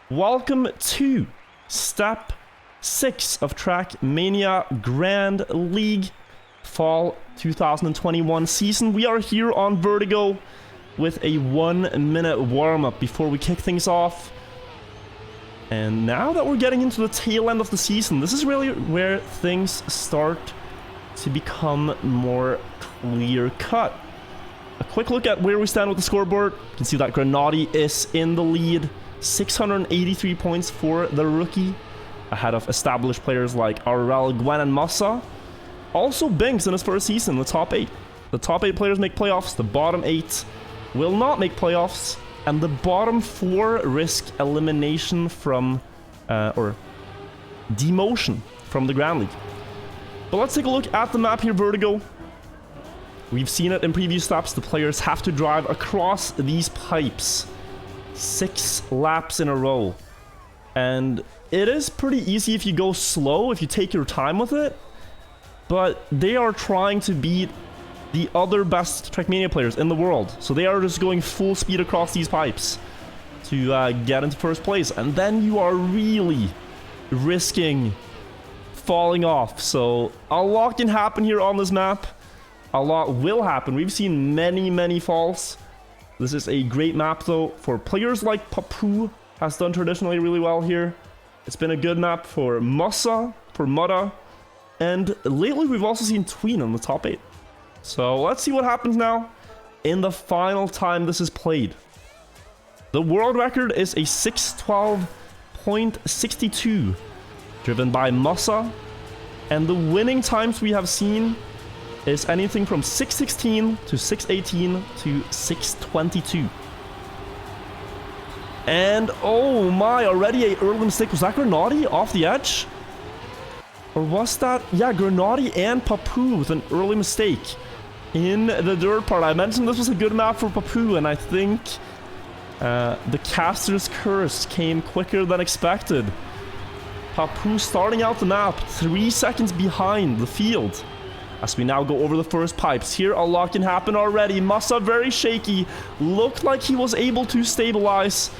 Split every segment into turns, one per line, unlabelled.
Welcome to Step 6 of Trackmania Grand League Fall 2021 season. We are here on Vertigo with a 1-minute warm-up before we kick things off. And now that we're getting into the tail end of the season, this is really where things start to become more clear-cut. A quick look at where we stand with the scoreboard. You can see that Grenady is in the lead. 683 points for the rookie, ahead of established players like Aurel, Gwen, and Massa. Also, Binks in his first season in the top 8. The top 8 players make playoffs, the bottom 8 will not make playoffs, and the bottom 4 risk elimination from, or demotion from the Grand League. But let's take a look at the map here, Vertigo. We've seen it in previous steps. The players have to drive across these pipes 6 laps in a row. And it is pretty easy if you go slow, if you take your time with it. But they are trying to beat the other best Trackmania players in the world. So they are just going full speed across these pipes to get into first place. And then you are really risking falling off. So a lot can happen here on this map. A lot will happen. We've seen many falls. This is a great map, though, for players like Papu, has done traditionally really well here. It's been a good map for Massa, for Mutta, and lately we've also seen Tween in the top 8. So let's see what happens now in the final time this is played. The world record is a 6:12.62, driven by Massa, and the winning times we have seen is anything from 6:16 to 6:18 to 6:22. And oh my, already a early mistake. Was that Grenady off the edge? Or was that, yeah, Grenady and Papu with an early mistake in the dirt part. I mentioned this was a good map for Papu, and I think the caster's curse came quicker than expected. Papu starting out the map 3 seconds behind the field. As we now go over the first pipes. Here a lot can happen already. Massa very shaky. Looked like he was able to stabilize.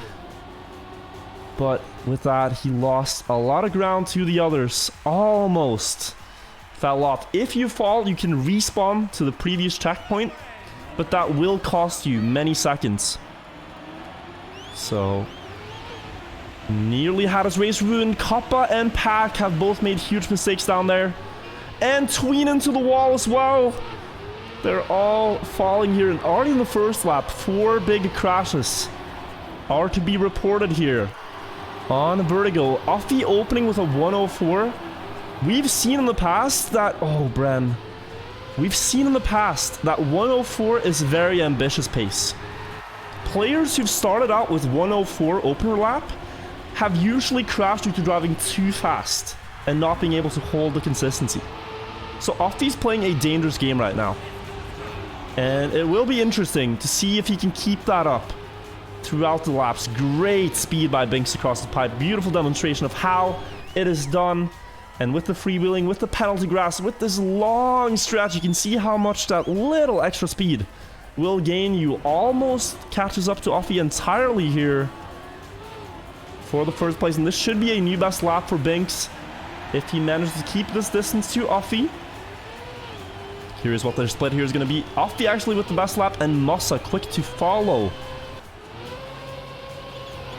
But with that, he lost a lot of ground to the others. Almost fell off. If you fall, you can respawn to the previous checkpoint, but that will cost you many seconds. So, nearly had his race ruined. Kappa and Pack have both made huge mistakes down there. And Tween into the wall as well. They're all falling here. And already in the first lap, 4 big crashes are to be reported here on Vertigo. Uffy opening with a 104. We've seen in the past that... Oh, Bren. We've seen in the past that 104 is a very ambitious pace. Players who've started out with 104 opener lap have usually crashed due to driving too fast and not being able to hold the consistency. So Uffy's playing a dangerous game right now. And it will be interesting to see if he can keep that up throughout the laps. Great speed by Binks across the pipe. Beautiful demonstration of how it is done. And with the freewheeling, with the penalty grass, with this long stretch, you can see how much that little extra speed will gain you. Almost catches up to Uffy entirely here for the first place. And this should be a new best lap for Binks if he manages to keep this distance to Uffy. Here's what their split here is going to be. Uffy actually with the best lap, and Massa quick to follow.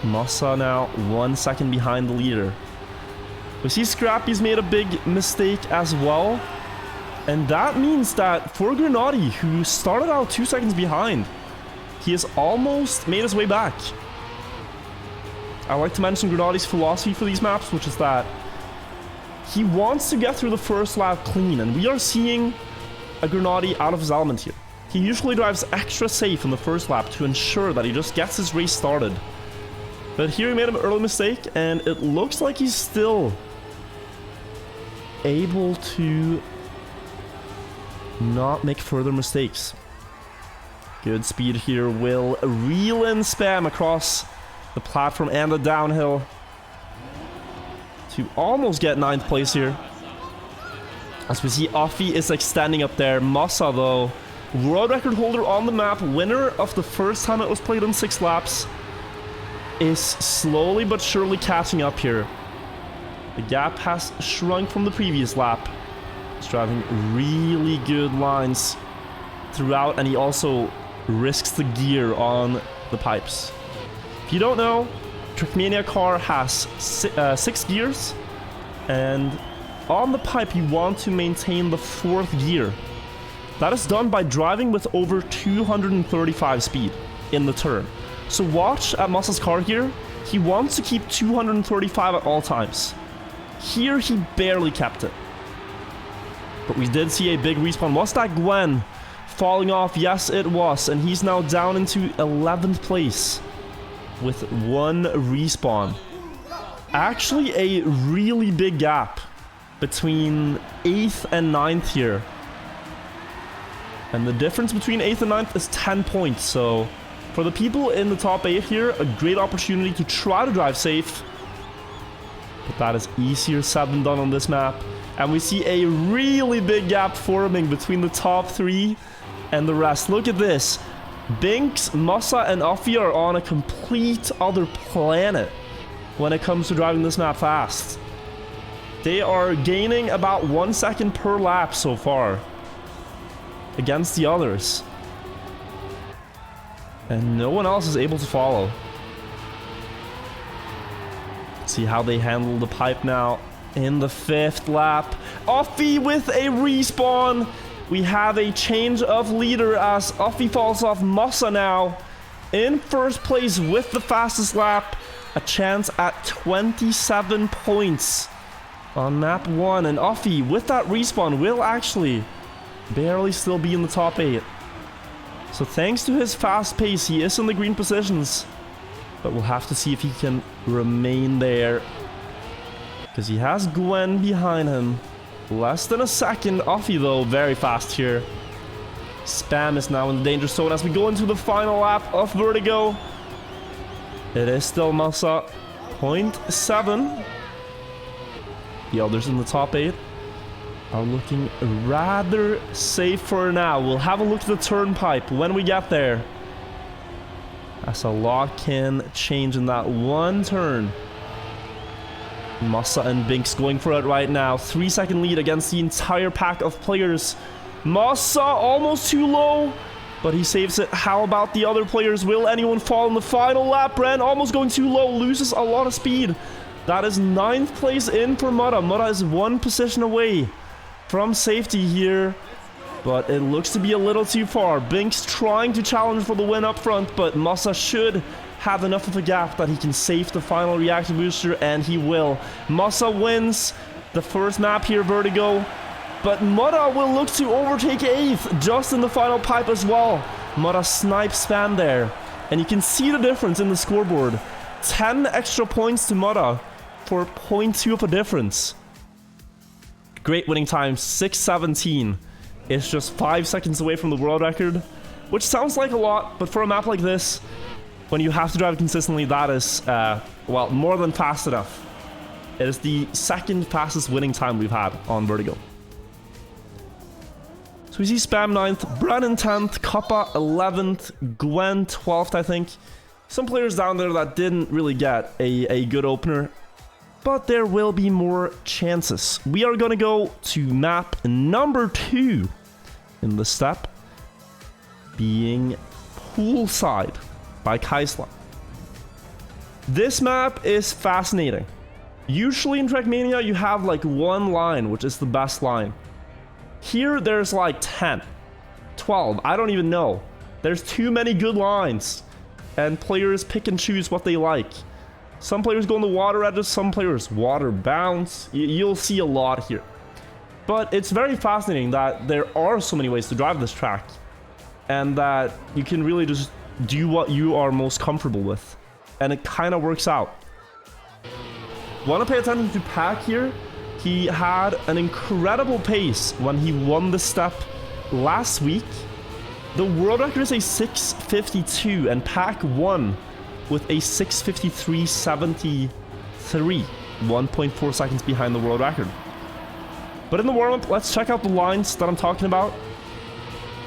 Massa now 1 second behind the leader. We see Scrappy's made a big mistake as well. And that means that for Grenady, who started out 2 seconds behind, he has almost made his way back. I like to mention Grenady's philosophy for these maps, which is that he wants to get through the first lap clean, and we are seeing a Grenady out of his element here. He usually drives extra safe in the first lap to ensure that he just gets his race started. But here he made an early mistake, and it looks like he's still able to not make further mistakes. Good speed here will reel in spam across the platform and the downhill to almost get 9th place here. As we see, Uffy is extending up there. Massa, though, world record holder on the map, winner of the first time it was played in 6 laps. is slowly but surely catching up here. The gap has shrunk from the previous lap. He's driving really good lines throughout, and he also risks the gear on the pipes. If you don't know, Trackmania car has 6 gears, and on the pipe you want to maintain the 4th gear. That is done by driving with over 235 speed in the turn. So watch at Musa's car here. He wants to keep 235 at all times. Here he barely kept it. But we did see a big respawn. Was that Gwen falling off? Yes, it was. And he's now down into 11th place with 1 respawn. Actually, a really big gap between 8th and 9th here. And the difference between 8th and 9th is 10 points. So for the people in the top 8 here, a great opportunity to try to drive safe. But that is easier said than done on this map. And we see a really big gap forming between the top 3 and the rest. Look at this. Binks, Musa, and Uffy are on a complete other planet when it comes to driving this map fast. They are gaining about 1 second per lap so far against the others. And no one else is able to follow. See how they handle the pipe now in the 5th lap. Uffy with a respawn. We have a change of leader as Uffy falls off. Musa now in 1st place with the fastest lap. A chance at 27 points on map 1. And Uffy with that respawn will actually barely still be in the top 8. So thanks to his fast pace, he is in the green positions. But we'll have to see if he can remain there, because he has Gwen behind him. Less than a second. Uffy though, very fast here. Spam is now in the danger zone as we go into the final lap of Vertigo. It is still Musa. 0.7. The others in the top 8 are looking rather safe for now. We'll have a look at the turnpipe when we get there. As a lot can change in that one turn. Musa and Binks going for it right now. 3-second lead against the entire pack of players. Musa almost too low, but he saves it. How about the other players? Will anyone fall in the final lap? Bren almost going too low, loses a lot of speed. That is 9th place in for Mutta. Mutta is 1 position away from safety here, but it looks to be a little too far. Binks trying to challenge for the win up front, but Musa should have enough of a gap that he can save the final reactor booster, and he will. Musa wins the first map here, Vertigo, but Mutta will look to overtake 8th just in the final pipe as well. Mutta snipes Spam there, and you can see the difference in the scoreboard. 10 extra points to Mutta for 0.2 of a difference. Great winning time, 6:17. It's just 5 seconds away from the world record, which sounds like a lot, but for a map like this, when you have to drive consistently, that is, well, more than fast enough. It is the 2nd fastest winning time we've had on Vertigo. So we see Spam 9th, Brennan 10th, Kappa 11th, Gwen 12th, I think. Some players down there that didn't really get a good opener, but there will be more chances. We are going to go to map number 2 in the step, being Poolside by Kaisla. This map is fascinating. Usually in Trackmania you have like 1 line, which is the best line. Here there's like 10, 12, I don't even know. There's too many good lines, and players pick and choose what they like. Some players go on the water edges, some players water bounce. You'll see a lot here. But it's very fascinating that there are so many ways to drive this track, and that you can really just do what you are most comfortable with. And it kind of works out. Want to pay attention to Pack here. He had an incredible pace when he won the step last week. The world record is a 6:52, and Pack won with a 6:53.73, 1.4 seconds behind the world record. But in the warm-up, let's check out the lines that I'm talking about.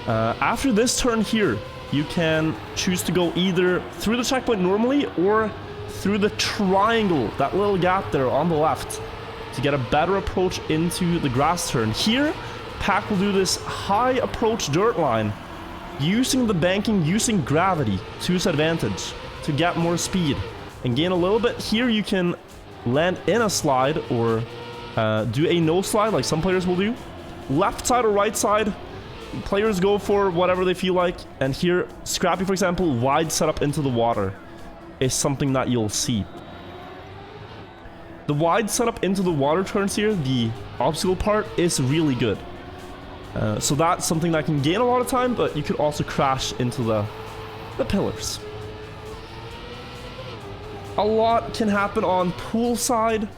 After this turn here, you can choose to go either through the checkpoint normally or through the triangle, that little gap there on the left, to get a better approach into the grass turn. Here, Pack will do this high approach dirt line, using the banking, using gravity to his advantage to get more speed and gain a little bit. Here you can land in a slide or do a no slide like some players will do. Left side or right side, players go for whatever they feel like. And here, Scrappy, for example, wide setup into the water is something that you'll see. The wide setup into the water turns here, the obstacle part, is really good. So that's something that can gain a lot of time, but you could also crash into the pillars. A lot can happen on Poolside.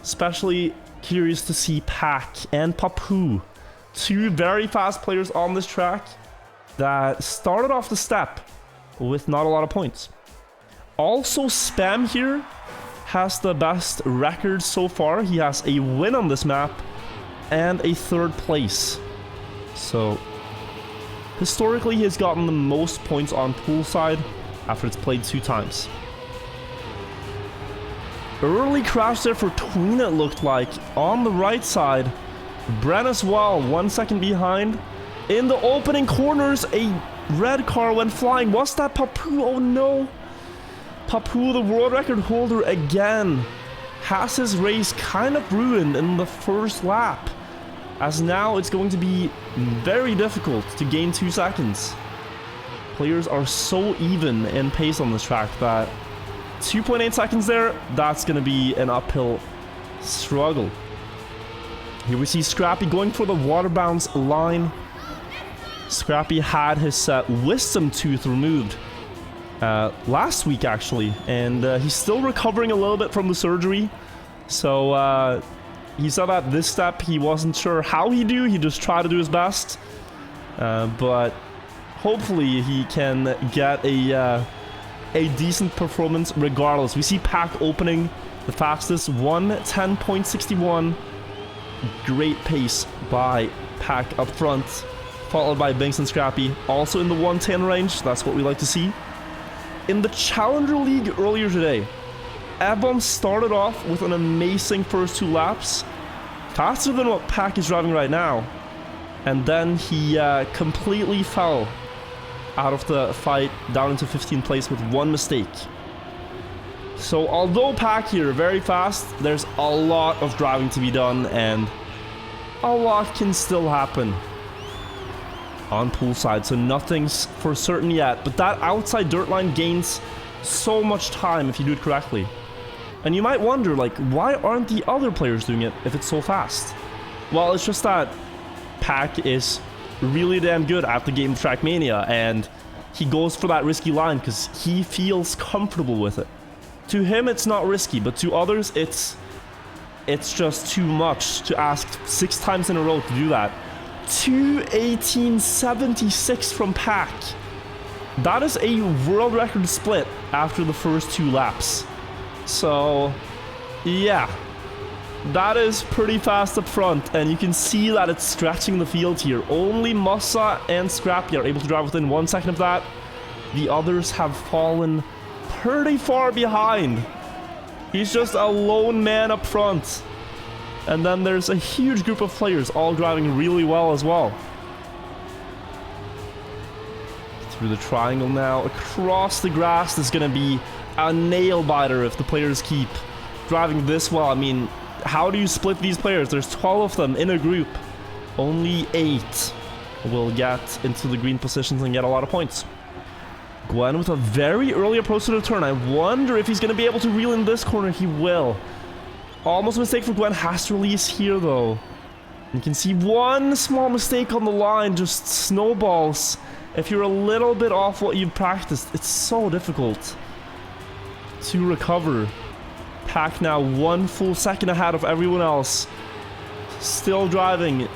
Especially curious to see Pack and Papu, two very fast players on this track that started off the step with not a lot of points. Also, Spam here has the best record so far. He has a win on this map and a 3rd place. So, historically, he has gotten the most points on Poolside after it's played 2 times. Early crash there for Tween, it looked like. On the right side, Bren as well, 1 second behind. In the opening corners, a red car went flying. Was that Papu? Oh no. Papu, the world record holder again, has his race kind of ruined in the first lap, as now it's going to be very difficult to gain 2 seconds. Players are so even in pace on this track that 2.8 seconds there, that's going to be an uphill struggle. Here we see Scrappy going for the water bounce line. Scrappy had his wisdom tooth removed last week, actually, and he's still recovering a little bit from the surgery. So he said that this step he wasn't sure how he'd do. He just tried to do his best, but hopefully he can get a decent performance regardless. We see Pack opening the fastest, 1:10.61. Great pace by Pack up front, followed by Binks and Scrappy, also in the 1:10 range. That's what we like to see. In the Challenger League earlier today, Evon started off with an amazing first 2 laps, faster than what Pack is driving right now, and then he completely fell out of the fight down into 15th place with 1 mistake. So although Pack here very fast, there's a lot of driving to be done and a lot can still happen on Poolside, so nothing's for certain yet. But that outside dirt line gains so much time if you do it correctly. And you might wonder, like, why aren't the other players doing it if it's so fast? Well, it's just that Pack is really damn good at the game of Trackmania, and he goes for that risky line because he feels comfortable with it. To him, it's not risky, but to others, it's just too much to ask 6 times in a row to do that. 2:18.76 from Pack. That is a world record split after the first 2 laps. So, yeah, that is pretty fast up front, and you can see that it's stretching the field here. Only Mossa and Scrappy are able to drive within 1 second of that. The others have fallen pretty far behind. He's just a lone man up front. And then there's a huge group of players all driving really well as well. Through the triangle now, across the grass. This is going to be a nail biter if the players keep driving this well. I mean, how do you split these players? There's 12 of them in a group. Only 8 will get into the green positions and get a lot of points. Gwen with a very early approach to the turn. I wonder if he's going to be able to reel in this corner. He will. Almost a mistake for Gwen. Has to release here, though. You can see one small mistake on the line just snowballs. If you're a little bit off what you've practiced, it's so difficult to recover. Pack now 1 full second ahead of everyone else. Still driving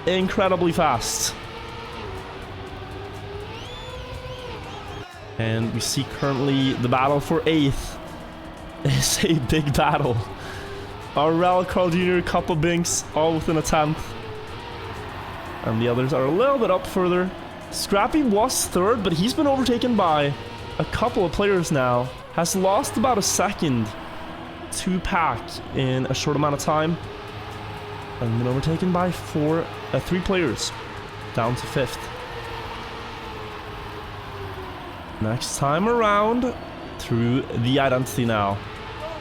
incredibly fast. And we see currently the battle for 8th is a big battle. Arrel, Carl Jr., couple Binks, all within a 10th. And the others are a little bit up further. Scrappy was 3rd, but he's been overtaken by a couple of players now. has lost about a second to Pack in a short amount of time. And been overtaken by 3 players, down to 5th. Next time around, through the identity now.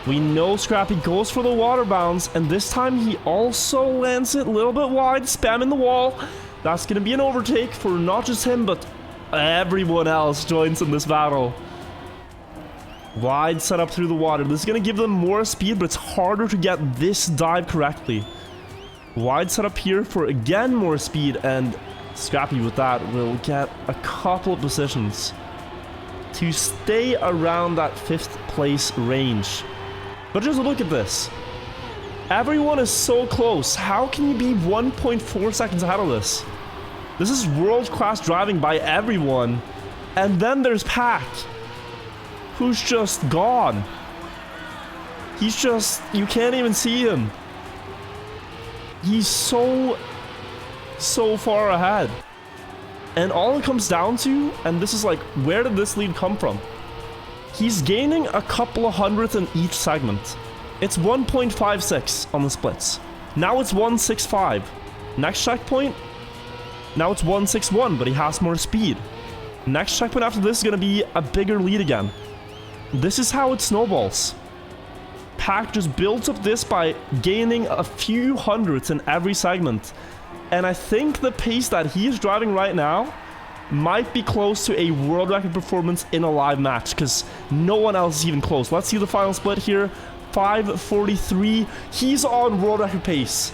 We know Scrappy goes for the water bounce, and this time he also lands it a little bit wide, spamming the wall. That's going to be an overtake for not just him, but everyone else joins in this battle. Wide setup through the water. This is going to give them more speed, but it's harder to get this dive correctly. Wide setup here for, again, more speed, and Scrappy with that will get a couple of positions to stay around that 5th place range. But just look at this. Everyone is so close. How can you be 1.4 seconds ahead of this? This is world-class driving by everyone. And then there's Pack, who's just gone. He's just... you can't even see him. He's so far ahead. And all it comes down to, and this is like, where did this lead come from? He's gaining a couple of hundredths in each segment. It's 1.56 on the splits. Now it's 1.65. Next checkpoint, now it's 1.61, but he has more speed. Next checkpoint after this is going to be a bigger lead again. This is how it snowballs. Pack just builds up this by gaining a few hundredths in every segment. And I think the pace that he is driving right now might be close to a world record performance in a live match, because no one else is even close. Let's see the final split here. 5:43. He's on world record pace.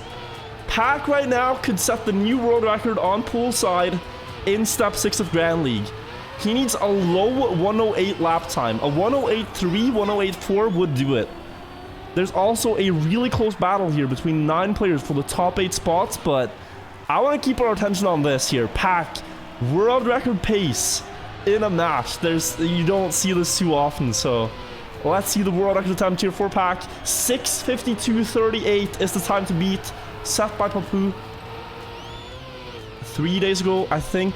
Pack right now could set the new world record on Poolside in Step 6 of Grand League. He needs a low 108 lap time. A 108.3, 108.4 would do it. There's also a really close battle here between 9 players for the top 8 spots, but I want to keep our attention on this here. Pack, world record pace in a match. You don't see this too often, so let's see the world record attempt here for Pack. 6:52.38 is the time to beat, set by Papu 3 days ago, I think.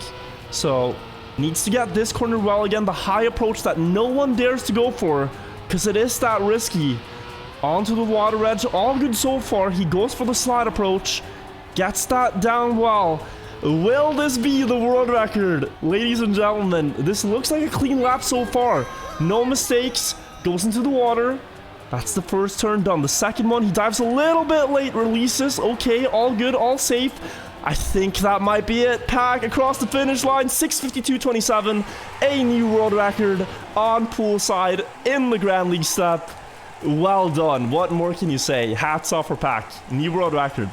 So needs to get this corner well again. The high approach that no one dares to go for, because it is that risky. Onto the water edge, all good so far. He goes for the slide approach, gets that down well. Will this be the world record? Ladies and gentlemen, this looks like a clean lap so far. No mistakes, goes into the water. That's the first turn done. The second one, he dives a little bit late, releases. Okay, all good, all safe. I think that might be it. Pack across the finish line, 6:52.27. A new world record on Poolside in the Grand League step. Well done. What more can you say? Hats off for Pack. New world record.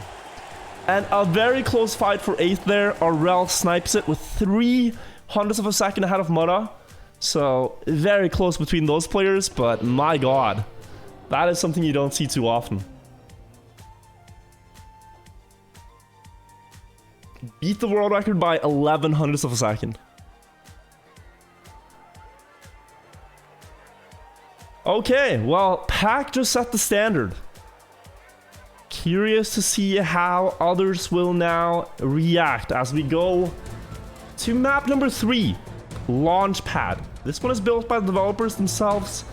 And a very close fight for 8th there. Arrel snipes it with 0.03 of a second ahead of Mutta. So very close between those players, but my god. That is something you don't see too often. Beat the world record by 0.11 of a second. Okay, well, Pack just set the standard. Curious to see how others will now react as we go to map number 3, Launchpad. This one is built by the developers themselves.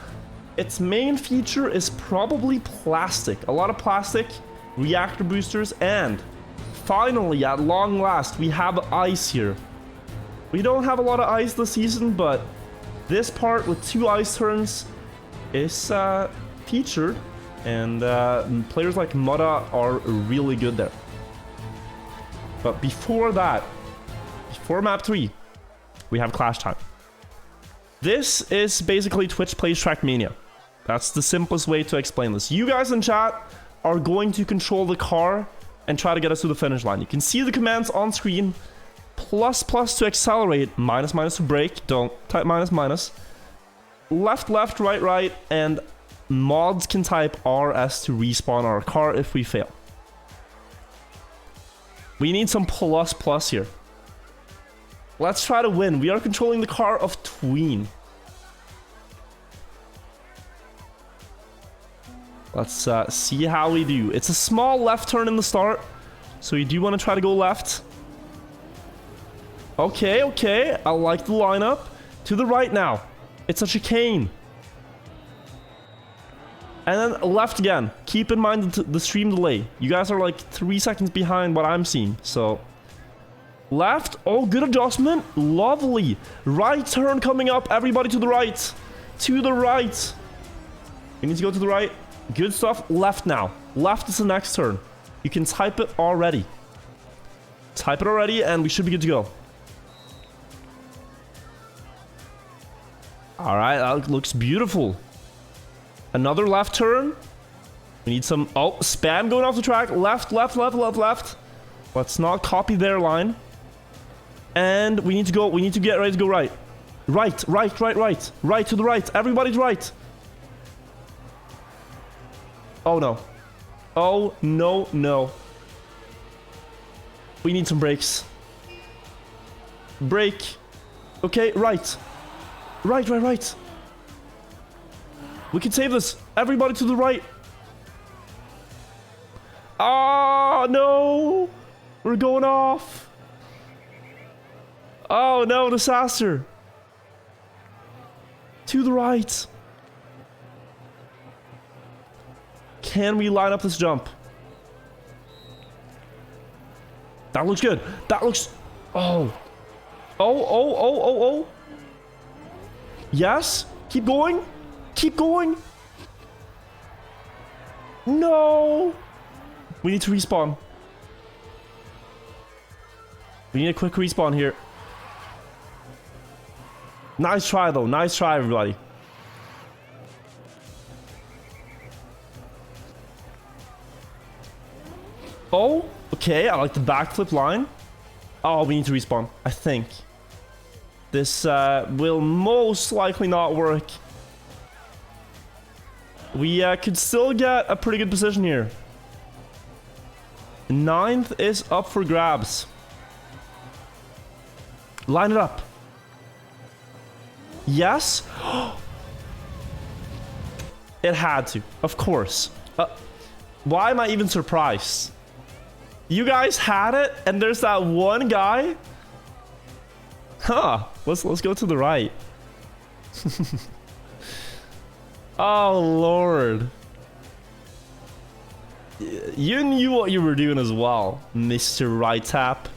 Its main feature is probably plastic. A lot of plastic, reactor boosters, and finally, at long last, we have ice here. We don't have a lot of ice this season, but this part with 2 ice turns is featured, and players like Mutta are really good there. But before that, before map 3, we have Clash Time. This is basically Twitch plays Trackmania. That's the simplest way to explain this. You guys in chat are going to control the car and try to get us to the finish line. You can see the commands on screen. Plus to accelerate, minus to brake. Don't type minus. Left, right, and mods can type RS to respawn our car if we fail. We need some plus here. Let's try to win. We are controlling the car of Tween. Let's see how we do. It's a small left turn in the start, so you do want to try to go left. Okay. I like the lineup. To the right now. It's a chicane. And then left again. Keep in mind the stream delay. You guys are like 3 seconds behind what I'm seeing. So left. Oh, good adjustment. Lovely. Right turn coming up. Everybody to the right. To the right. You need to go to the right. Good stuff. Left now. Left is the next turn. You can type it already. Type it already and we should be good to go. Alright, that looks beautiful. Another left turn. We need some... Oh, spam going off the track. Left, left, left, left, left. Let's not copy their line. And we need to go... We need to get ready to go right. Right, right, right, right. Right to the right. Everybody's right. Oh, no. Oh, no, no. We need some brakes. Brake. Okay, right. Right, right, right. We can save this. Everybody to the right. Oh, no. We're going off. Oh, no, disaster. To the right. Can we line up this jump? That looks good. That looks... Oh. Oh, oh, oh, oh, oh. Yes. Keep going. Keep going. No. We need to respawn. We need a quick respawn here. Nice try, though. Nice try, everybody. Oh, okay. I like the backflip line. Oh, we need to respawn, I think. This will most likely not work. We could still get a pretty good position here. 9th is up for grabs. Line it up. Yes. It had to, of course. Why am I even surprised? You guys had it, and there's that one guy. Huh. Let's go to the right. Oh, Lord. You knew what you were doing as well, Mr. Right Tap.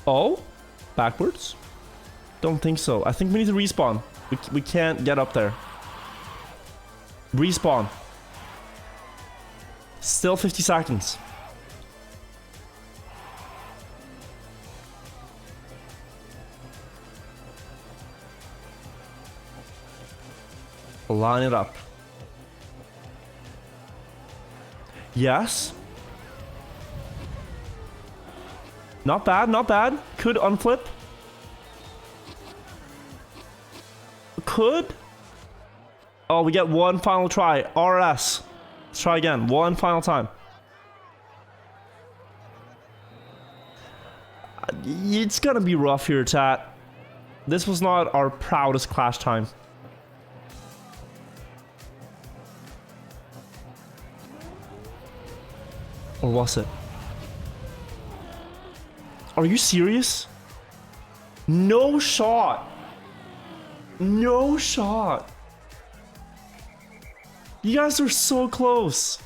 Oh? Backwards? Don't think so. I think we need to respawn. We can't get up there. Respawn. Still 50 seconds. Line it up. Yes. Not bad, not bad. Could unflip. Could. Oh, we get one final try. RS. Let's try again. One final time. It's gonna be rough here, chat. This was not our proudest clash time. Or was it? Are you serious? No shot. No shot. You guys are so close.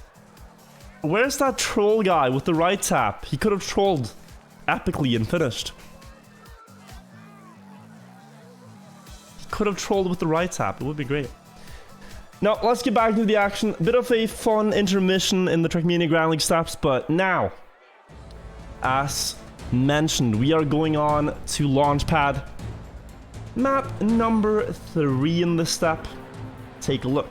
Where's that troll guy with the right tap? He could have trolled epically and finished. He could have trolled with the right tap. It would be great. Now, let's get back into the action. A bit of a fun intermission in the Trackmania Grand League steps, but now, as mentioned, we are going on to Launchpad. Map number 3 in the step. Take a look.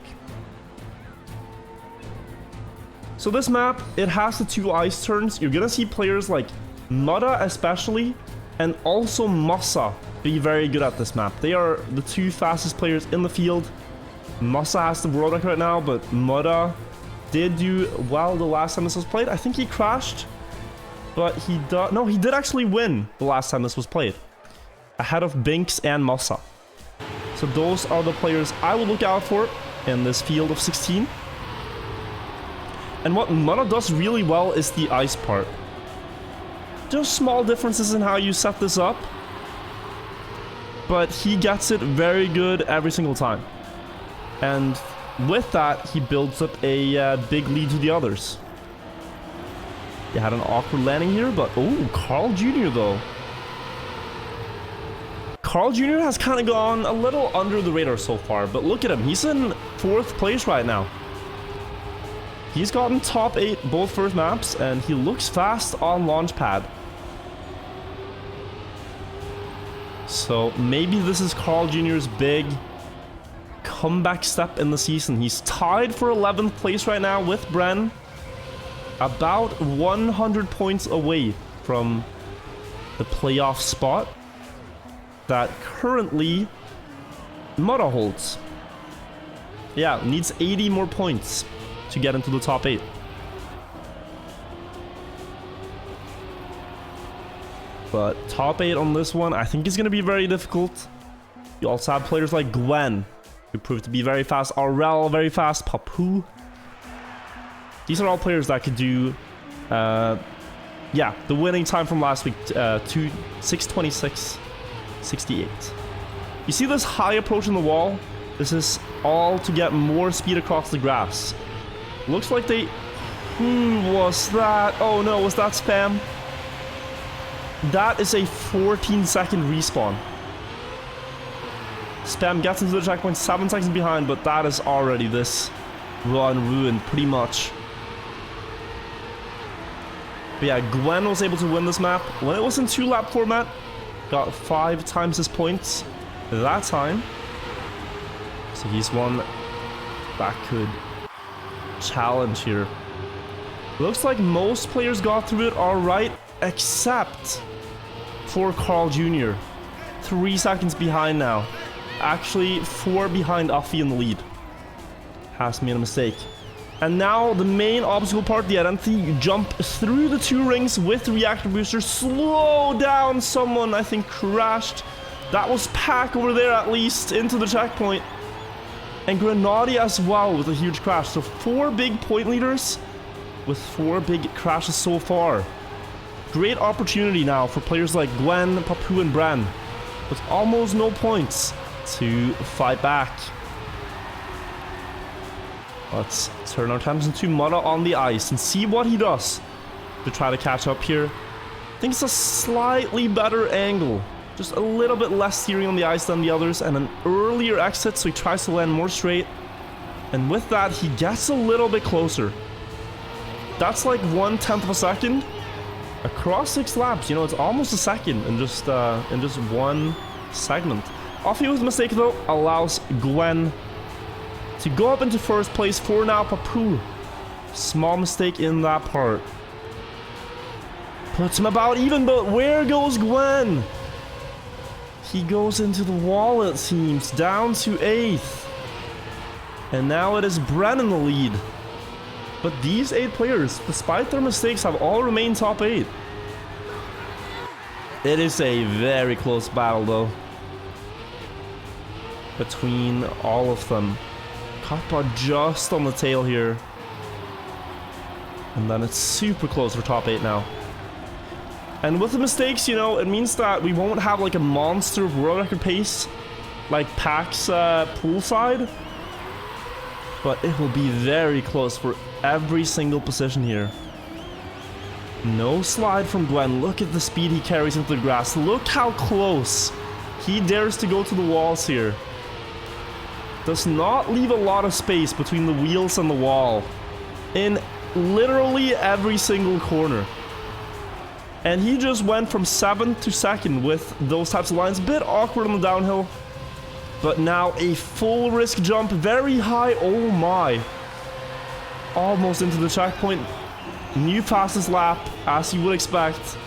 So this map, it has the 2 ice turns. You're gonna see players like Mudda especially, and also Mussa be very good at this map. They are the 2 fastest players in the field. Mussa has the world record right now, but Mudda did do well the last time this was played. I think he crashed, but he did actually win the last time this was played, ahead of Binks and Mussa. So those are the players I will look out for in this field of 16. And what Mudda does really well is the ice part. Just small differences in how you set this up. but he gets it very good every single time. And with that, he builds up a big lead to the others. They had an awkward landing here, but oh, Carl Jr. though. Carl Jr. has kind of gone a little under the radar so far, but look at him. He's in 4th place right now. He's gotten top 8 both first maps, and he looks fast on Launchpad. So maybe this is Carl Jr.'s big comeback step in the season. He's tied for 11th place right now with Bren. About 100 points away from the playoff spot that currently Mudda holds. Yeah, needs 80 more points to get into the top 8. But top 8 on this one, I think is going to be very difficult. You also have players like Gwen, who proved to be very fast. Aurel, very fast. Papu. These are all players that could do, yeah, the winning time from last week, 6:26.68. You see this high approach in the wall? This is all to get more speed across the grass. Looks like they... Who was that? Oh no, was that spam? That is a 14-second respawn. Spam gets into the checkpoint 7 seconds behind, but that is already this run ruined pretty much. But yeah, Gwen was able to win this map when it was in 2-lap format. Got 5 times his points that time. So he's one that could challenge here. Looks like most players got through it alright, except for Carl Jr. 3 seconds behind now. Actually, 4 behind Uffy in the lead. Has made a mistake. And now the main obstacle part, the identity. You jump through the 2 rings with reactor booster. Slow down. Someone, I think, crashed. That was Pack over there, at least, into the checkpoint. And Grenadi as well with a huge crash. So 4 big point leaders with 4 big crashes so far. Great opportunity now for players like Gwen, Papu, and Bren, with almost no points to fight back. Let's turn our attention to Mudda on the ice and see what he does to try to catch up here. I think it's a slightly better angle. Just a little bit less steering on the ice than the others, and an earlier exit, so he tries to land more straight. And with that, he gets a little bit closer. That's like 1/10 of a second. Across 6 laps, you know, it's almost a second in just one segment. Uffy with a mistake though allows Gwen to go up into 1st place for now Papu. Small mistake in that part. Puts him about even, but where goes Gwen? He goes into the wall, it seems, down to 8th. And now it is Bren in the lead. But these 8 players, despite their mistakes, have all remained top 8. It is a very close battle, though, between all of them. Kappa just on the tail here. And then it's super close for top 8 now. And with the mistakes, you know, it means that we won't have like a monster of world record pace like Pack's Poolside. But it will be very close for every single position here. No slide from Gwen. Look at the speed he carries into the grass. Look how close he dares to go to the walls here. Does not leave a lot of space between the wheels and the wall in literally every single corner. And he just went from 7th to 2nd with those types of lines. A bit awkward on the downhill. But now a full risk jump, very high. Oh my. Almost into the checkpoint. New fastest lap, as you would expect.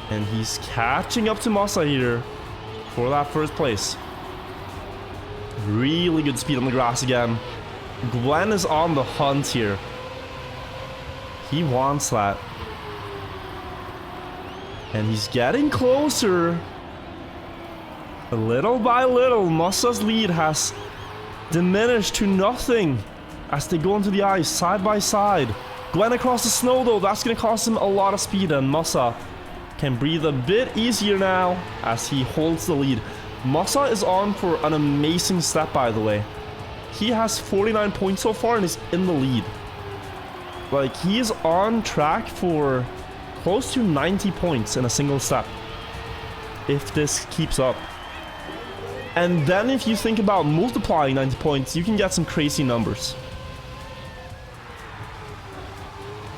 And he's catching up to Masa here for that 1st place. Really good speed on the grass again. Gwen is on the hunt here. He wants that. And he's getting closer. Little by little, Masa's lead has diminished to nothing as they go into the ice side by side. Gwen across the snow though, that's going to cost him a lot of speed, and Masa can breathe a bit easier now as he holds the lead. Massa is on for an amazing step, by the way. He has 49 points so far and is in the lead. Like, he is on track for close to 90 points in a single step, if this keeps up. And then if you think about multiplying 90 points, you can get some crazy numbers.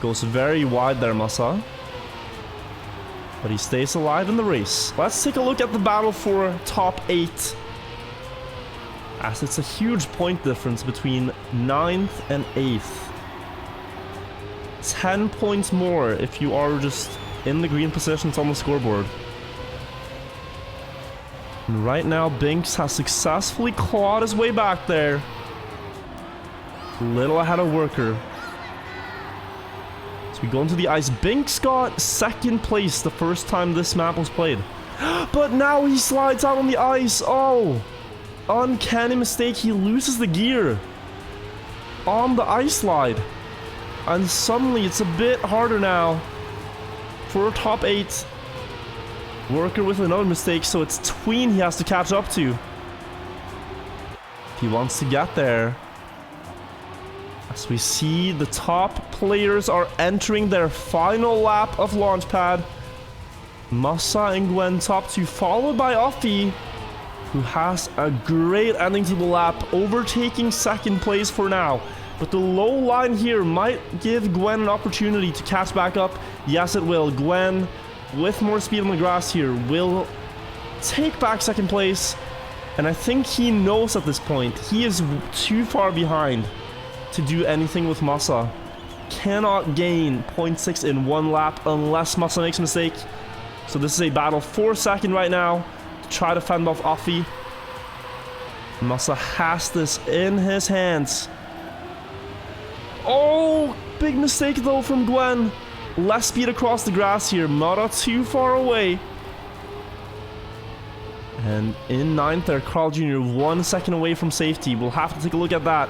Goes very wide there, Massa. But he stays alive in the race. Let's take a look at the battle for top 8. As it's a huge point difference between 9th and 8th. 10 points more if you are just in the green positions on the scoreboard. And right now, Binks has successfully clawed his way back there. Little ahead of Worker. So we go into the ice. Binks got 2nd place the first time this map was played. But now he slides out on the ice. Oh, uncanny mistake. He loses the gear on the ice slide. And suddenly it's a bit harder now for top 8. Worker with another mistake, so it's Tween he has to catch up to if he wants to get there. As we see, the top players are entering their final lap of Launchpad. Massa and Gwen top 2, followed by Offie, who has a great ending to the lap, overtaking 2nd place for now. But the low line here might give Gwen an opportunity to catch back up. Yes, it will. Gwen, with more speed on the grass here, will take back 2nd place. And I think he knows at this point he is too far behind to do anything with Massa. Cannot gain 0.6 in 1 lap unless Massa makes a mistake. So this is a battle for 2nd right now to try to fend off Offie. Massa has this in his hands. Oh, big mistake though from Gwen. Less speed across the grass here. Mara too far away. And in 9th there, Carl Jr. 1 second away from safety. We'll have to take a look at that.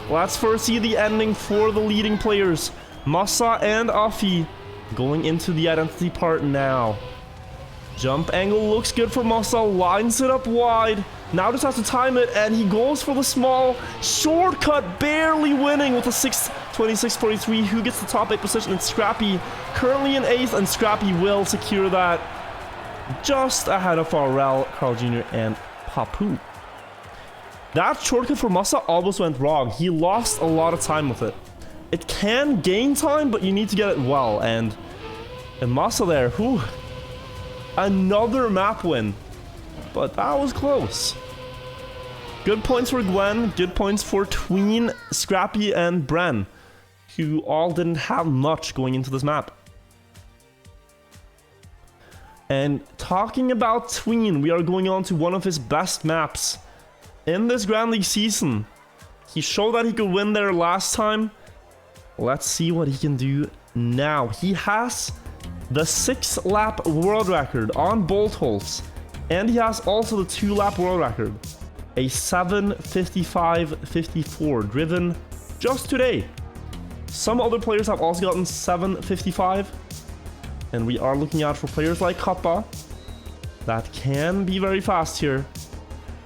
Let's first see the ending for the leading players. Massa and Offie going into the identity part now. Jump angle looks good for Massa. Lines it up wide. Now just has to time it, and he goes for the small shortcut, barely winning with a 6:26.43. Who gets the top 8 position? It's Scrappy, currently in 8th, and Scrappy will secure that just ahead of Farrell, Carl Jr., and Papu. That shortcut for Massa almost went wrong. He lost a lot of time with it. It can gain time, but you need to get it well, and Massa there, whew, another map win. But that was close. Good points for Gwen, good points for Tween, Scrappy, and Bren, who all didn't have much going into this map. And talking about Tween, we are going on to one of his best maps in this Grand League season. He showed that he could win there last time. Let's see what he can do now. He has the 6-lap world record on bolt holes. And he has also the 2-lap world record, a 7:55.54, driven just today. Some other players have also gotten 7:55, and we are looking out for players like Kappa that can be very fast here.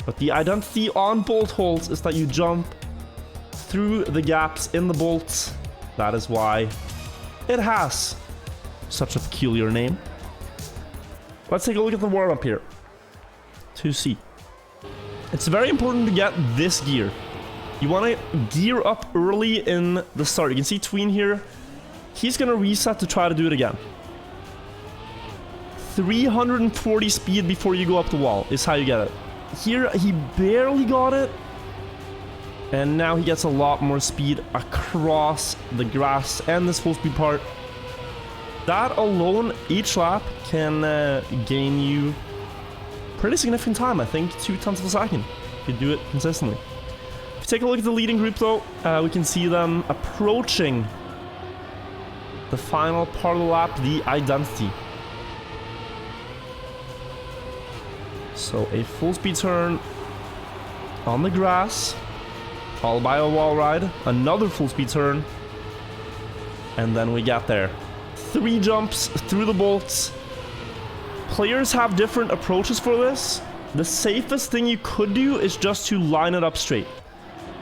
But the identity on bolt holes is that you jump through the gaps in the bolts. That is why it has such a peculiar name. Let's take a look at the warm-up here. 2C. It's very important to get this gear. You want to gear up early in the start. You can see Tween here. He's going to reset to try to do it again. 340 speed before you go up the wall is how you get it. Here, he barely got it. And now he gets a lot more speed across the grass and this full speed part. That alone, each lap, can gain you pretty significant time. I think 0.2 of a second. If you do it consistently. If you take a look at the leading group though, we can see them approaching the final part of the lap, the identity. So a full speed turn on the grass, followed by a wall ride, another full speed turn, and then we get there. 3 jumps through the bolts, Players have different approaches for this. The safest thing you could do is just to line it up straight.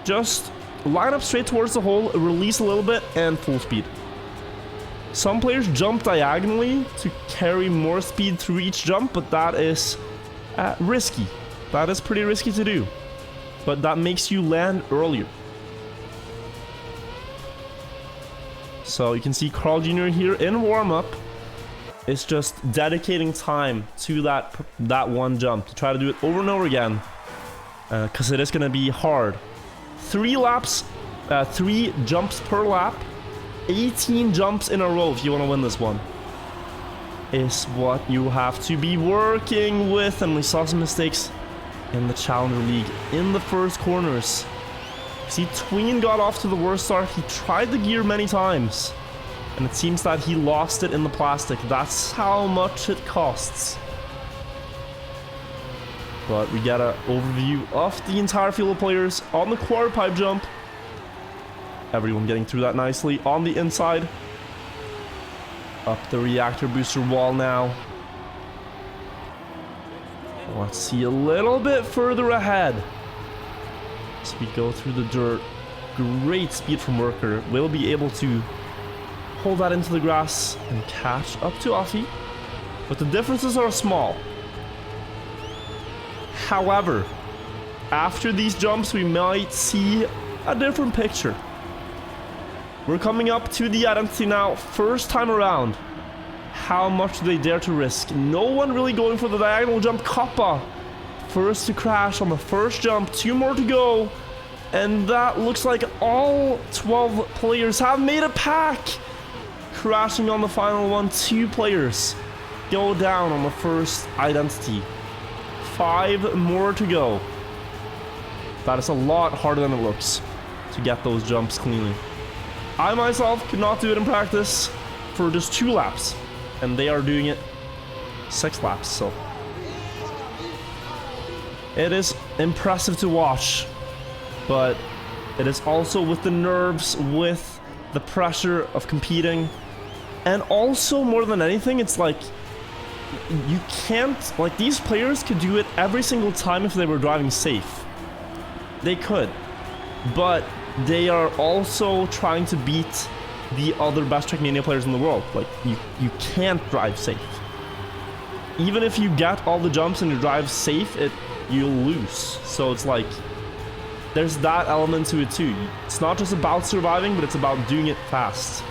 Just line up straight towards the hole, release a little bit, and full speed. Some players jump diagonally to carry more speed through each jump, but that is risky. That is pretty risky to do. But that makes you land earlier. So you can see Carl Jr. here in warm-up is just dedicating time to that one jump to try to do it over and over again, because it is going to be hard. 3 jumps per lap, 18 jumps in a row if you want to win this one is what you have to be working with. And we saw some mistakes in the Challenger League in the first corners. See, Tween got off to the worst start. He tried the gear many times, and it seems that he lost it in the plastic. That's how much it costs. But we get an overview of the entire field of players on the quarter pipe jump. Everyone getting through that nicely on the inside. Up the reactor booster wall now. Let's see a little bit further ahead. As we go through the dirt. Great speed from Worker. Will be able to hold that into the grass and catch up to Offie. But the differences are small. However, after these jumps, we might see a different picture. We're coming up to the identity now. First time around. How much do they dare to risk? No one really going for the diagonal jump. Kappa first to crash on the first jump. 2 more to go. And that looks like all 12 players have made a pack. Crashing on the final one. 2 players go down on the first identity. 5 more to go. That is a lot harder than it looks to get those jumps cleanly. I myself could not do it in practice for just 2 laps, and they are doing it 6 laps, so it is impressive to watch, but it is also with the nerves, with the pressure of competing, and also more than anything, it's like you can't, like, these players could do it every single time if they were driving safe. They could, but they are also trying to beat the other best Trackmania players in the world. Like, you can't drive safe. Even if you get all the jumps and you drive safe, you'll lose. So it's like, there's that element to it too. It's not just about surviving, but it's about doing it fast.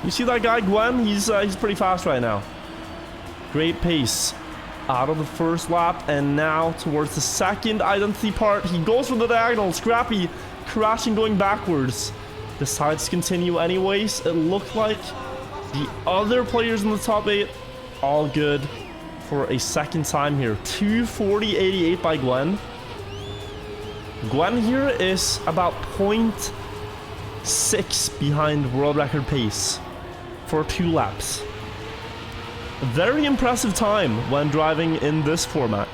You see that guy Gwen? He's pretty fast right now. Great pace out of the first lap, and now towards the second identity part, he goes for the diagonal. Scrappy crashing, going backwards, decides to continue anyways. It looked like the other players in the top 8 all good for a second time here. 2:40.88 by Gwen. Gwen here is about 0.6 behind world record pace for 2 laps. A very impressive time when driving in this format,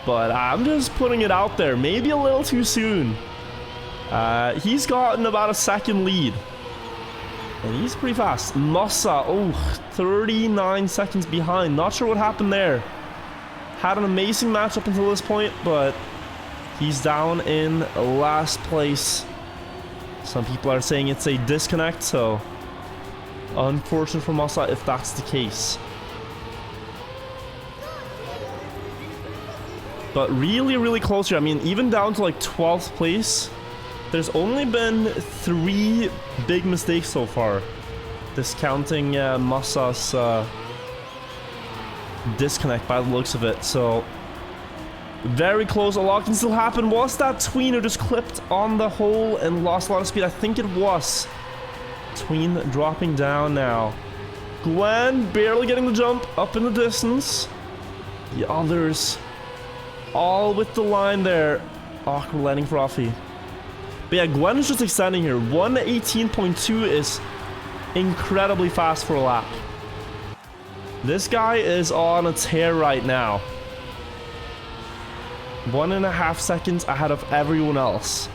but I'm just putting it out there, maybe a little too soon. He's gotten about a second lead, and he's pretty fast. Massa, 39 seconds behind. Not sure what happened there. Had an amazing match up until this point, but he's down in last place. Some people are saying it's a disconnect, so unfortunate for Massa if that's the case. But really, really close here. I mean, even down to like 12th place, there's only been 3 big mistakes so far, discounting Massa's disconnect by the looks of it. So very close. A lot can still happen. Was that Tween who just clipped on the hole and lost a lot of speed? I think it was. Tween dropping down now. Gwen barely getting the jump up in the distance. The others all with the line there. Awkward landing for Offie. But yeah, Gwen is just extending here. 1:18.2 is incredibly fast for a lap. This guy is on a tear right now. 1.5 seconds ahead of everyone else.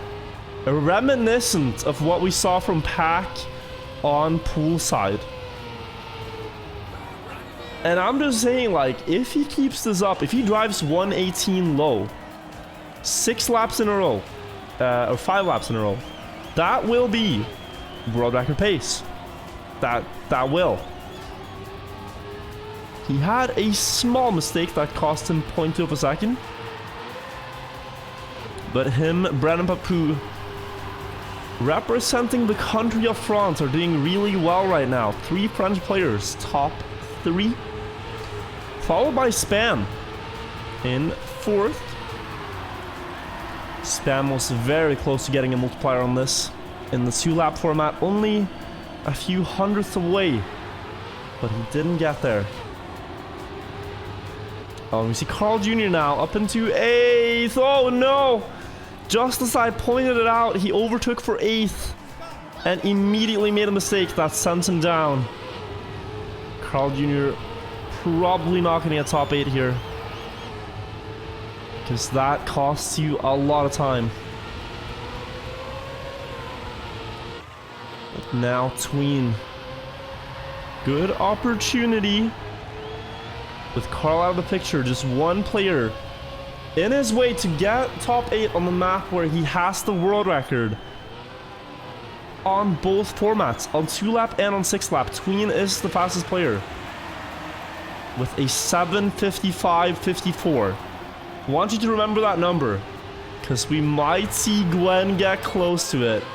A reminiscent of what we saw from Pack on Poolside. And I'm just saying, like, if he keeps this up, if he drives 118 low, 6 laps in a row, or 5 laps in a row, that will be world record pace. That will. He had a small mistake that cost him 0.2 of a second. But him, Brandon Papou, representing the country of France, are doing really well right now. 3 French players, top 3. Followed by Spam in 4th. Spam was very close to getting a multiplier on this. In the 2-lap format, only a few hundredths away. But he didn't get there. Oh, we see Carl Jr. now up into 8th. Oh no! Just as I pointed it out, he overtook for 8th and immediately made a mistake that sent him down. Carl Jr. probably not going to get top 8 here, because that costs you a lot of time. But now Tween. Good opportunity. With Carl out of the picture, just one player in his way to get top 8 on the map where he has the world record on both formats, on 2-lap and on 6-lap. Tween is the fastest player with a 7:55.54. I want you to remember that number, because we might see Gwen get close to it.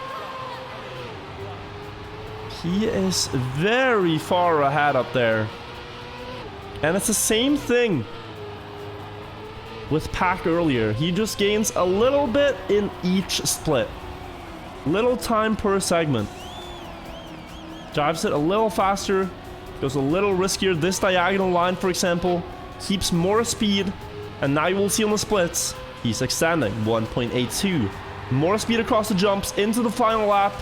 He is very far ahead up there. And it's the same thing with Pack earlier. He just gains a little bit in each split. Little time per segment. Drives it a little faster. Goes a little riskier. This diagonal line, for example, keeps more speed. And now you will see on the splits, he's extending 1.82. More speed across the jumps into the final lap.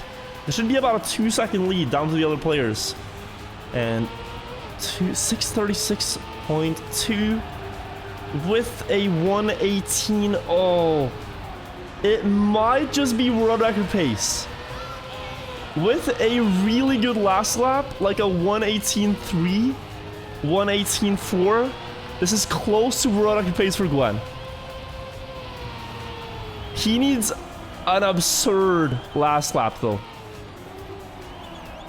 There should be about a 2-second lead down to the other players. And 636.2 with a 118. Oh, it might just be world record pace. With a really good last lap, like a 118.3, 118.4, this is close to world record pace for Gwen. He needs an absurd last lap though.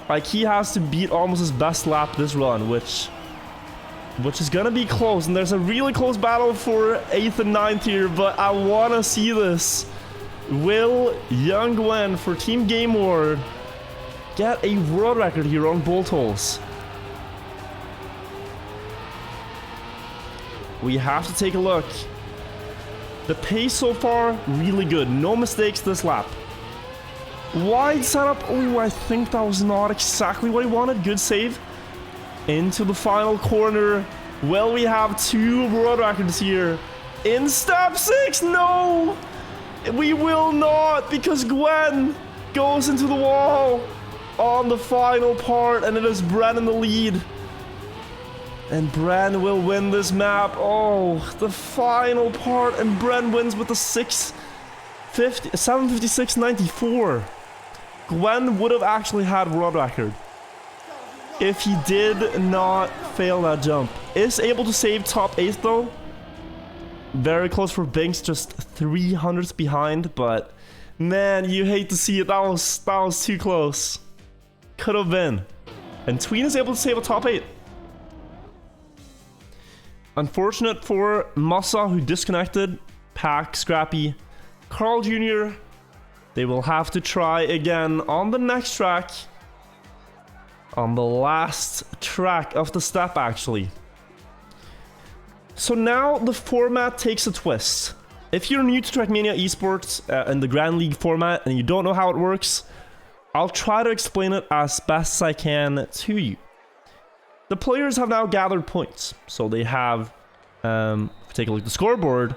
Like, he has to beat almost his best lap this run, which is gonna be close. And there's a really close battle for 8th and 9th here, but I wanna see this. Will young Gwen for Team Game Ward get a world record here on bolt holes? We have to take a look. The pace so far, really good. No mistakes this lap. Wide setup. Oh, I think that was not exactly what he wanted. Good save. Into the final corner. Well, we have 2 world records here. In step 6, no! We will not, because Gwen goes into the wall on the final part, and it is Bren in the lead. And Bren will win this map. Oh, the final part, and Bren wins with the 7:56.94. Gwen would have actually had world record if he did not fail that jump. Is able to save top 8 though. Very close for Binks, just 300ths behind, but man, you hate to see it. That was too close. Could have been. And Tween is able to save a top 8. Unfortunate for Massa, who disconnected. Pack, Scrappy, Carl Jr. They will have to try again on the next track. On the last track of the step, actually. So now the format takes a twist. If you're new to Trackmania Esports in the Grand League format and you don't know how it works, I'll try to explain it as best as I can to you. The players have now gathered points. So they have, if we take a look at the scoreboard,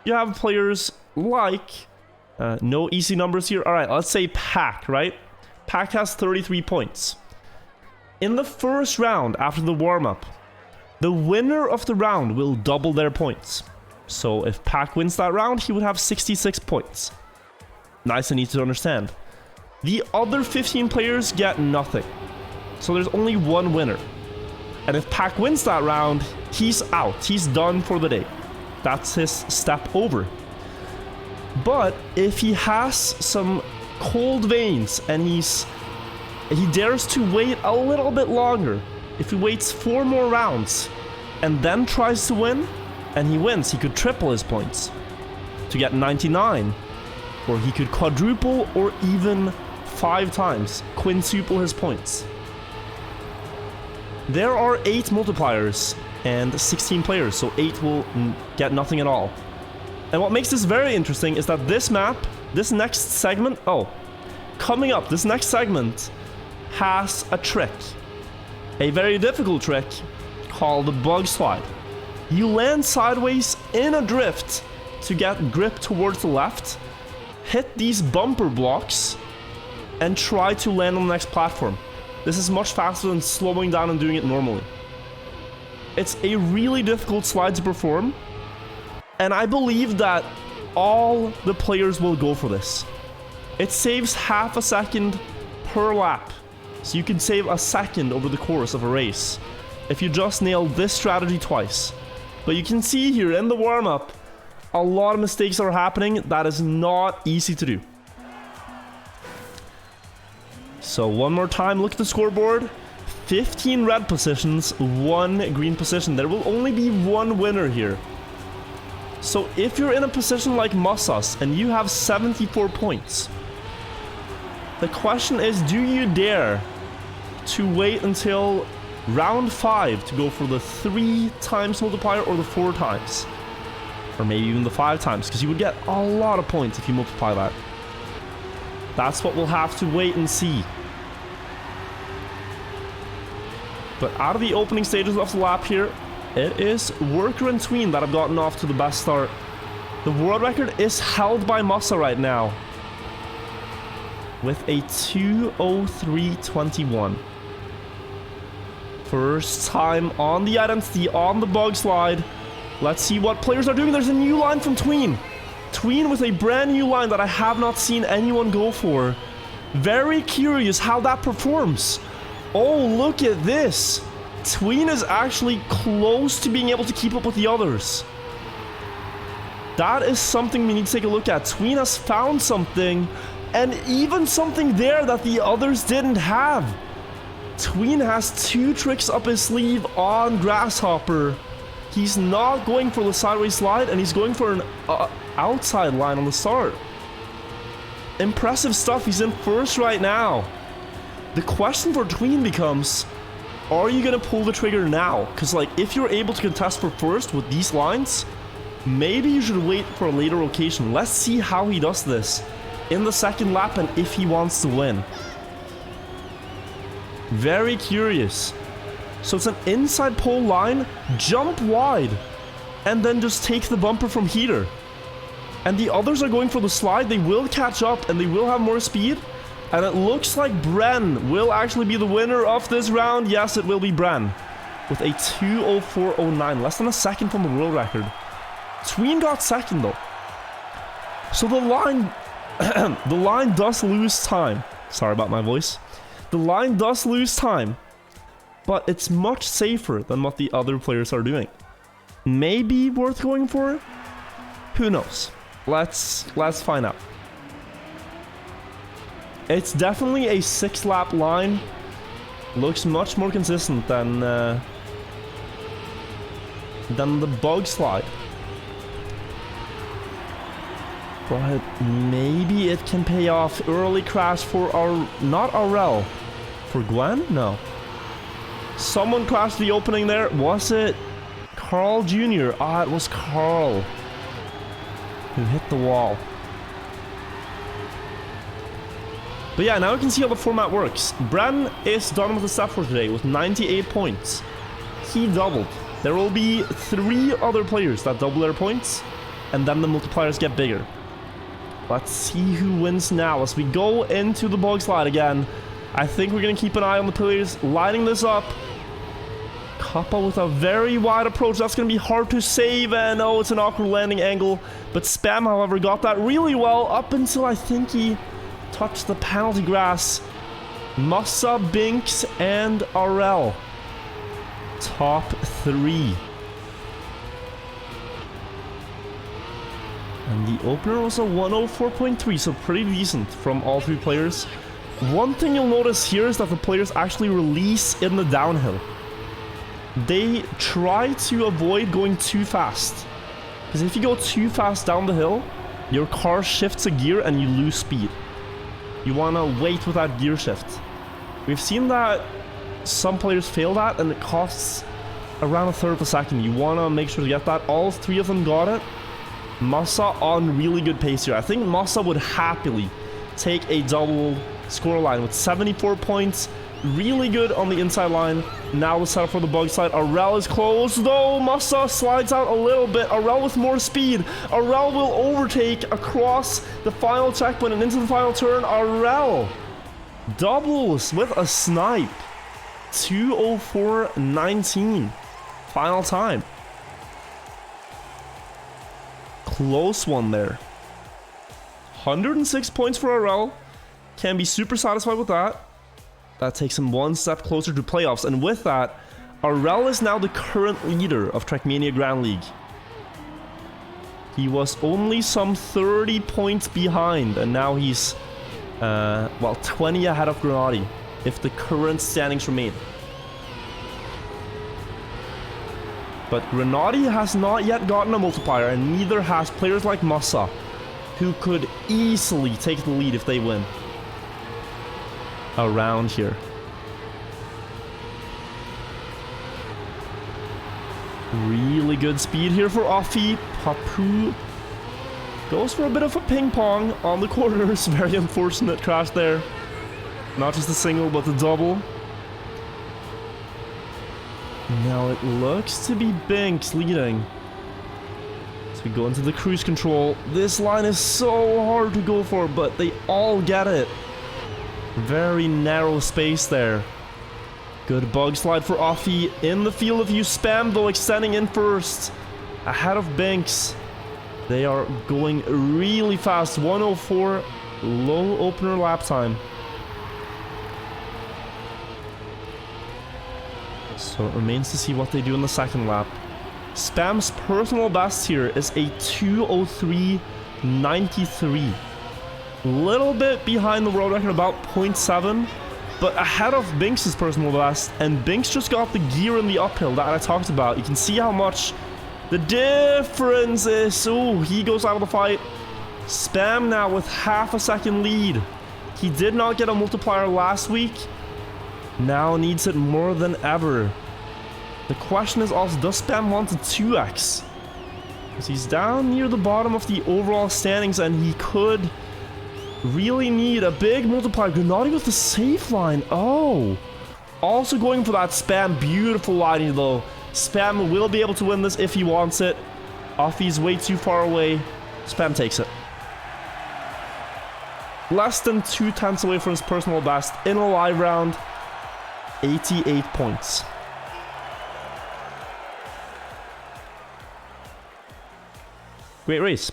you have players like, no easy numbers here. All right, let's say Pack, right? Pack has 33 points. In the first round, after the warm-up, the winner of the round will double their points. So if Pack wins that round, he would have 66 points. Nice and easy to understand. The other 15 players get nothing. So there's only one winner. And if Pac wins that round, he's out. He's done for the day. That's his step over. But if he has some cold veins and he dares to wait a little bit longer, if he waits 4 more rounds and then tries to win, and he wins, he could triple his points to get 99, or he could quadruple or even 5 times quintuple his points. There are 8 multipliers and 16 players, so 8 will get nothing at all. And what makes this very interesting is that this map, this next segment, coming up, this next segment has a trick. A very difficult trick called the bug slide. You land sideways in a drift to get grip towards the left, hit these bumper blocks, and try to land on the next platform. This is much faster than slowing down and doing it normally. It's a really difficult slide to perform, and I believe that all the players will go for this. It saves half a second per lap, so you can save a second over the course of a race if you just nail this strategy twice. But you can see here in the warm-up, a lot of mistakes are happening. That is not easy to do. So one more time, look at the scoreboard. 15 red positions, 1 green position. There will only be 1 winner here. So if you're in a position like Massas and you have 74 points, the question is, do you dare to wait until round 5 to go for the 3 times multiplier or the 4 times? Or maybe even the 5 times, because you would get a lot of points if you multiply that. That's what we'll have to wait and see. But out of the opening stages of the lap here, it is Worker and Tween that have gotten off to the best start. The world record is held by Massa right now with a 2:03.21. First time on the identity, on the bug slide. Let's see what players are doing. There's a new line from Tween. Tween with a brand new line that I have not seen anyone go for. Very curious how that performs. Oh, look at this. Tween is actually close to being able to keep up with the others. That is something we need to take a look at. Tween has found something, and even something there that the others didn't have. Tween has 2 tricks up his sleeve on Grasshopper. He's not going for the sideways slide, and he's going for an outside line on the start. Impressive stuff. He's in first right now. The question for Tween becomes, are you going to pull the trigger now? Because, like, if you're able to contest for first with these lines, maybe you should wait for a later occasion. Let's see how he does this in the second lap and if he wants to win. Very curious. So it's an inside pole line, jump wide, and then just take the bumper from here. And the others are going for the slide. They will catch up and they will have more speed. And it looks like Bren will actually be the winner of this round. Yes, it will be Bren with a 2:04.09, less than a second from the world record. Tween got second though. So the line the line does lose time. Sorry about my voice. The line does lose time, but it's much safer than what the other players are doing. Maybe worth going for? Who knows? Let's find out. It's definitely a 6-lap line. Looks much more consistent than the bug slide. But maybe it can pay off. Early crash for not Aurel. For Gwen? No. Someone crashed the opening there. Was it Carl Jr.? Ah, it was Carl who hit the wall. But yeah, now we can see how the format works. Bren is done with the stuff for today with 98 points. He doubled. There will be 3 other players that double their points, and then the multipliers get bigger. Let's see who wins now as we go into the bug slide again. I think we're going to keep an eye on the players lining this up. Kappa with a very wide approach. That's going to be hard to save, and oh, it's an awkward landing angle. But Spam, however, got that really well up until I think he touched the penalty grass. Massa, Binks, and Aurel. top 3. And the opener was a 104.3, so pretty decent from all 3 players. One thing you'll notice here is that the players actually release in the downhill. They try to avoid going too fast. Because if you go too fast down the hill, your car shifts a gear and you lose speed. You want to wait with that gear shift. We've seen that some players fail that and it costs around 1/3 of a second. You want to make sure to get that. All 3 of them got it. Massa on really good pace here. I think Massa would happily take a double scoreline with 74 points. Really good on the inside line. Now the setup for the bug slide. Arel is close though. Massa slides out a little bit. Arel with more speed. Arel will overtake across the final checkpoint and into the final turn. Arel doubles with a snipe. 2:04.19. Final time. Close one there. 106 points for Arel. Can be super satisfied with that. That takes him 1 step closer to playoffs. And with that, Arel is now the current leader of Trackmania Grand League. He was only some 30 points behind, and now he's, 20 ahead of Grenadi, if the current standings remain. But Grenadi has not yet gotten a multiplier, and neither has players like Massa, who could easily take the lead if they win around here. Really good speed here for Offie. Papu goes for a bit of a ping pong on the corners. Very unfortunate crash there. Not just the single, but the double. Now it looks to be Binks leading. As we go into the cruise control. This line is so hard to go for, but they all get it. Very narrow space there. Good bug slide for Offie in the field of view. Spam though extending in first. Ahead of Binks. They are going really fast. 1:04 low opener lap time. So it remains to see what they do in the second lap. Spam's personal best here is a 2:03.93. Little bit behind the world record, about 0.7, but ahead of Binks' personal best, and Binks just got the gear in the uphill that I talked about. You can see how much the difference is. Oh, he goes out of the fight. Spam now with half a second lead. He did not get a multiplier last week. Now needs it more than ever. The question is also, does Spam want a 2x? Because he's down near the bottom of the overall standings and he could really need a big multiplier. Grenadi with the safe line. Oh. Also going for that Spam. Beautiful lining though. Spam will be able to win this if he wants it. Offie's way too far away. Spam takes it. Less than 0.2 away from his personal best in a live round. 88 points. Great race.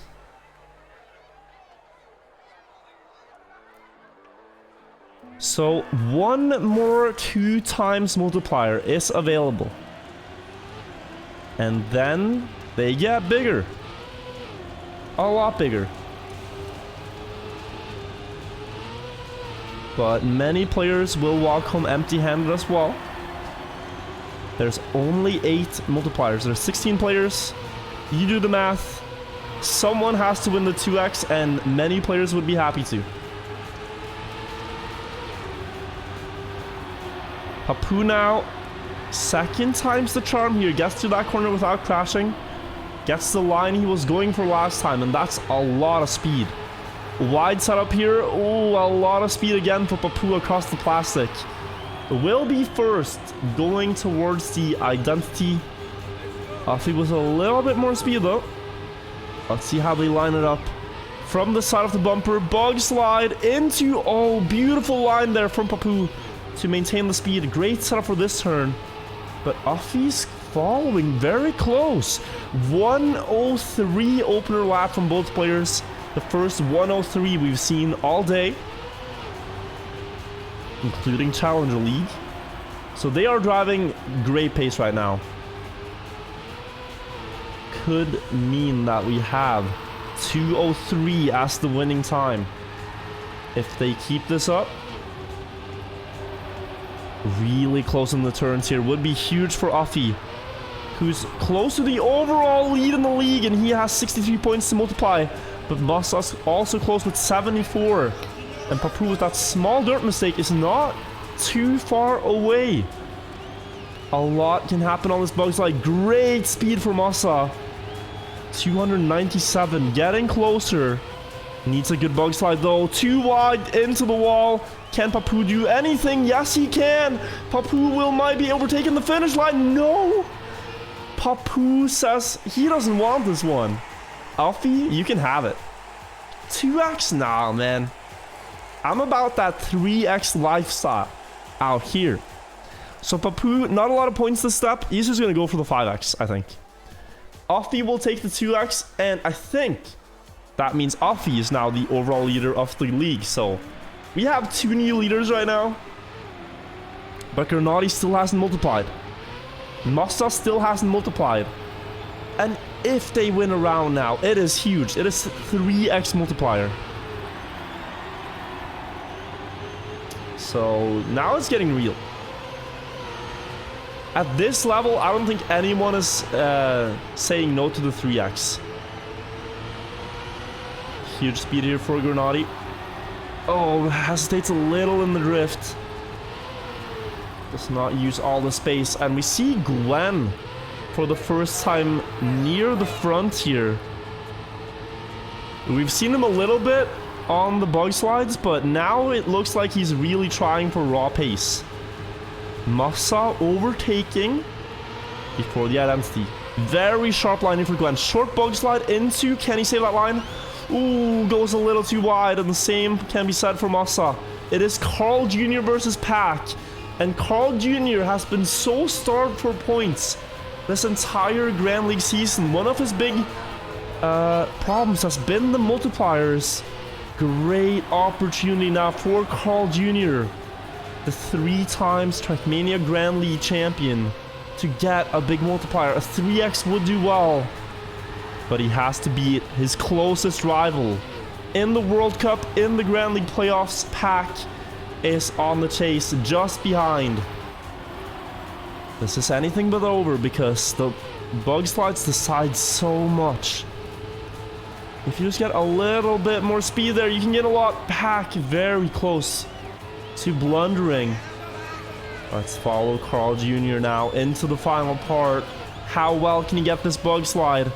So one more 2 times multiplier is available. And then they get bigger. A lot bigger. But many players will walk home empty-handed as well. There's only 8 multipliers. There's 16 players. You do the math. Someone has to win the 2x, and many players would be happy to. Papu now, second time's the charm here. Gets to that corner without crashing. Gets the line he was going for last time, and that's a lot of speed. Wide setup here. Oh, a lot of speed again for Papu across the plastic. Will be first, going towards the identity. Offie with a little bit more speed though. Let's see how they line it up. From the side of the bumper, bug slide into, oh, beautiful line there from Papu to maintain the speed. Great setup for this turn. But Offie's following very close. 1:03 opener lap from both players. The first 1:03 we've seen all day, including Challenger League. So they are driving great pace right now. Could mean that we have 2:03 as the winning time. If they keep this up. Really close in the turns here. Would be huge for Offie, who's close to the overall lead in the league, and he has 63 points to multiply. But Massa's also close with 74. And Papu with that small dirt mistake is not too far away. A lot can happen on this bug slide. Great speed for Massa. 297, getting closer. Needs a good bug slide though. Too wide into the wall. Can Papu do anything? Yes, he can. Papu might be overtaking the finish line. No. Papu says he doesn't want this one. Alfie, you can have it. 2x? Nah, man. I'm about that 3x lifestyle out here. So Papu, not a lot of points this step. He's just going to go for the 5x, I think. Offie will take the 2x, and I think that means Offie is now the overall leader of the league. So we have 2 new leaders right now. But Granati still hasn't multiplied. Massa still hasn't multiplied. And if they win a round now, it is huge. It is 3x multiplier. So now it's getting real. At this level, I don't think anyone is saying no to the 3x. Huge speed here for Granati. Oh, hesitates a little in the drift. Does not use all the space. And we see Gwen for the first time near the front here. We've seen him a little bit on the bug slides, but now it looks like he's really trying for raw pace. Massa overtaking before the identity. Very sharp lining for Gwen. Short bug slide into. Can he save that line? Ooh, goes a little too wide, and the same can be said for Massa. It is Carl Jr. versus Pack, and Carl Jr. has been so starved for points this entire Grand League season. One of his big problems has been the multipliers. Great opportunity now for Carl Jr., the 3 times Trackmania Grand League champion, to get a big multiplier. A 3x would do well, but he has to beat his closest rival in the World Cup, in the Grand League playoffs. Pack is on the chase, just behind. This is anything but over because the bug slides decide so much. If you just get a little bit more speed there, you can get a lot. Pack very close to blundering. Let's follow Carl Jr. now into the final part. How well can he get this bug slide?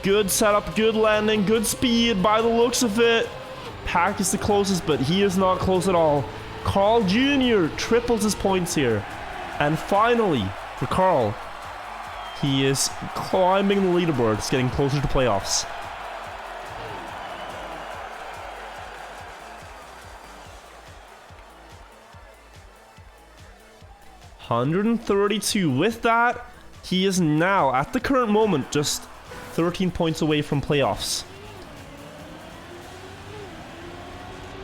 Good setup, good landing, good speed by the looks of it. Pack is the closest, but he is not close at all. Carl Jr. triples his points here. And finally, for Carl, he is climbing the leaderboard. It's getting closer to playoffs. $132. With that, he is now, at the current moment, just 13 points away from playoffs.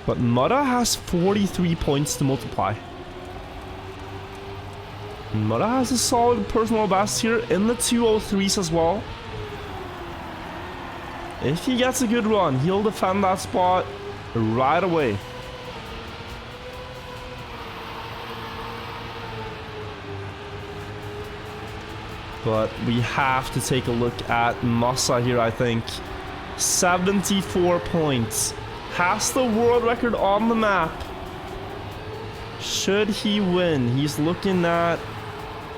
But Mutta has 43 points to multiply. Mutta has a solid personal best here in the 203s as well. If he gets a good run, he'll defend that spot right away. But we have to take a look at Massa here, I think. 74 points. Has the world record on the map. Should he win, he's looking at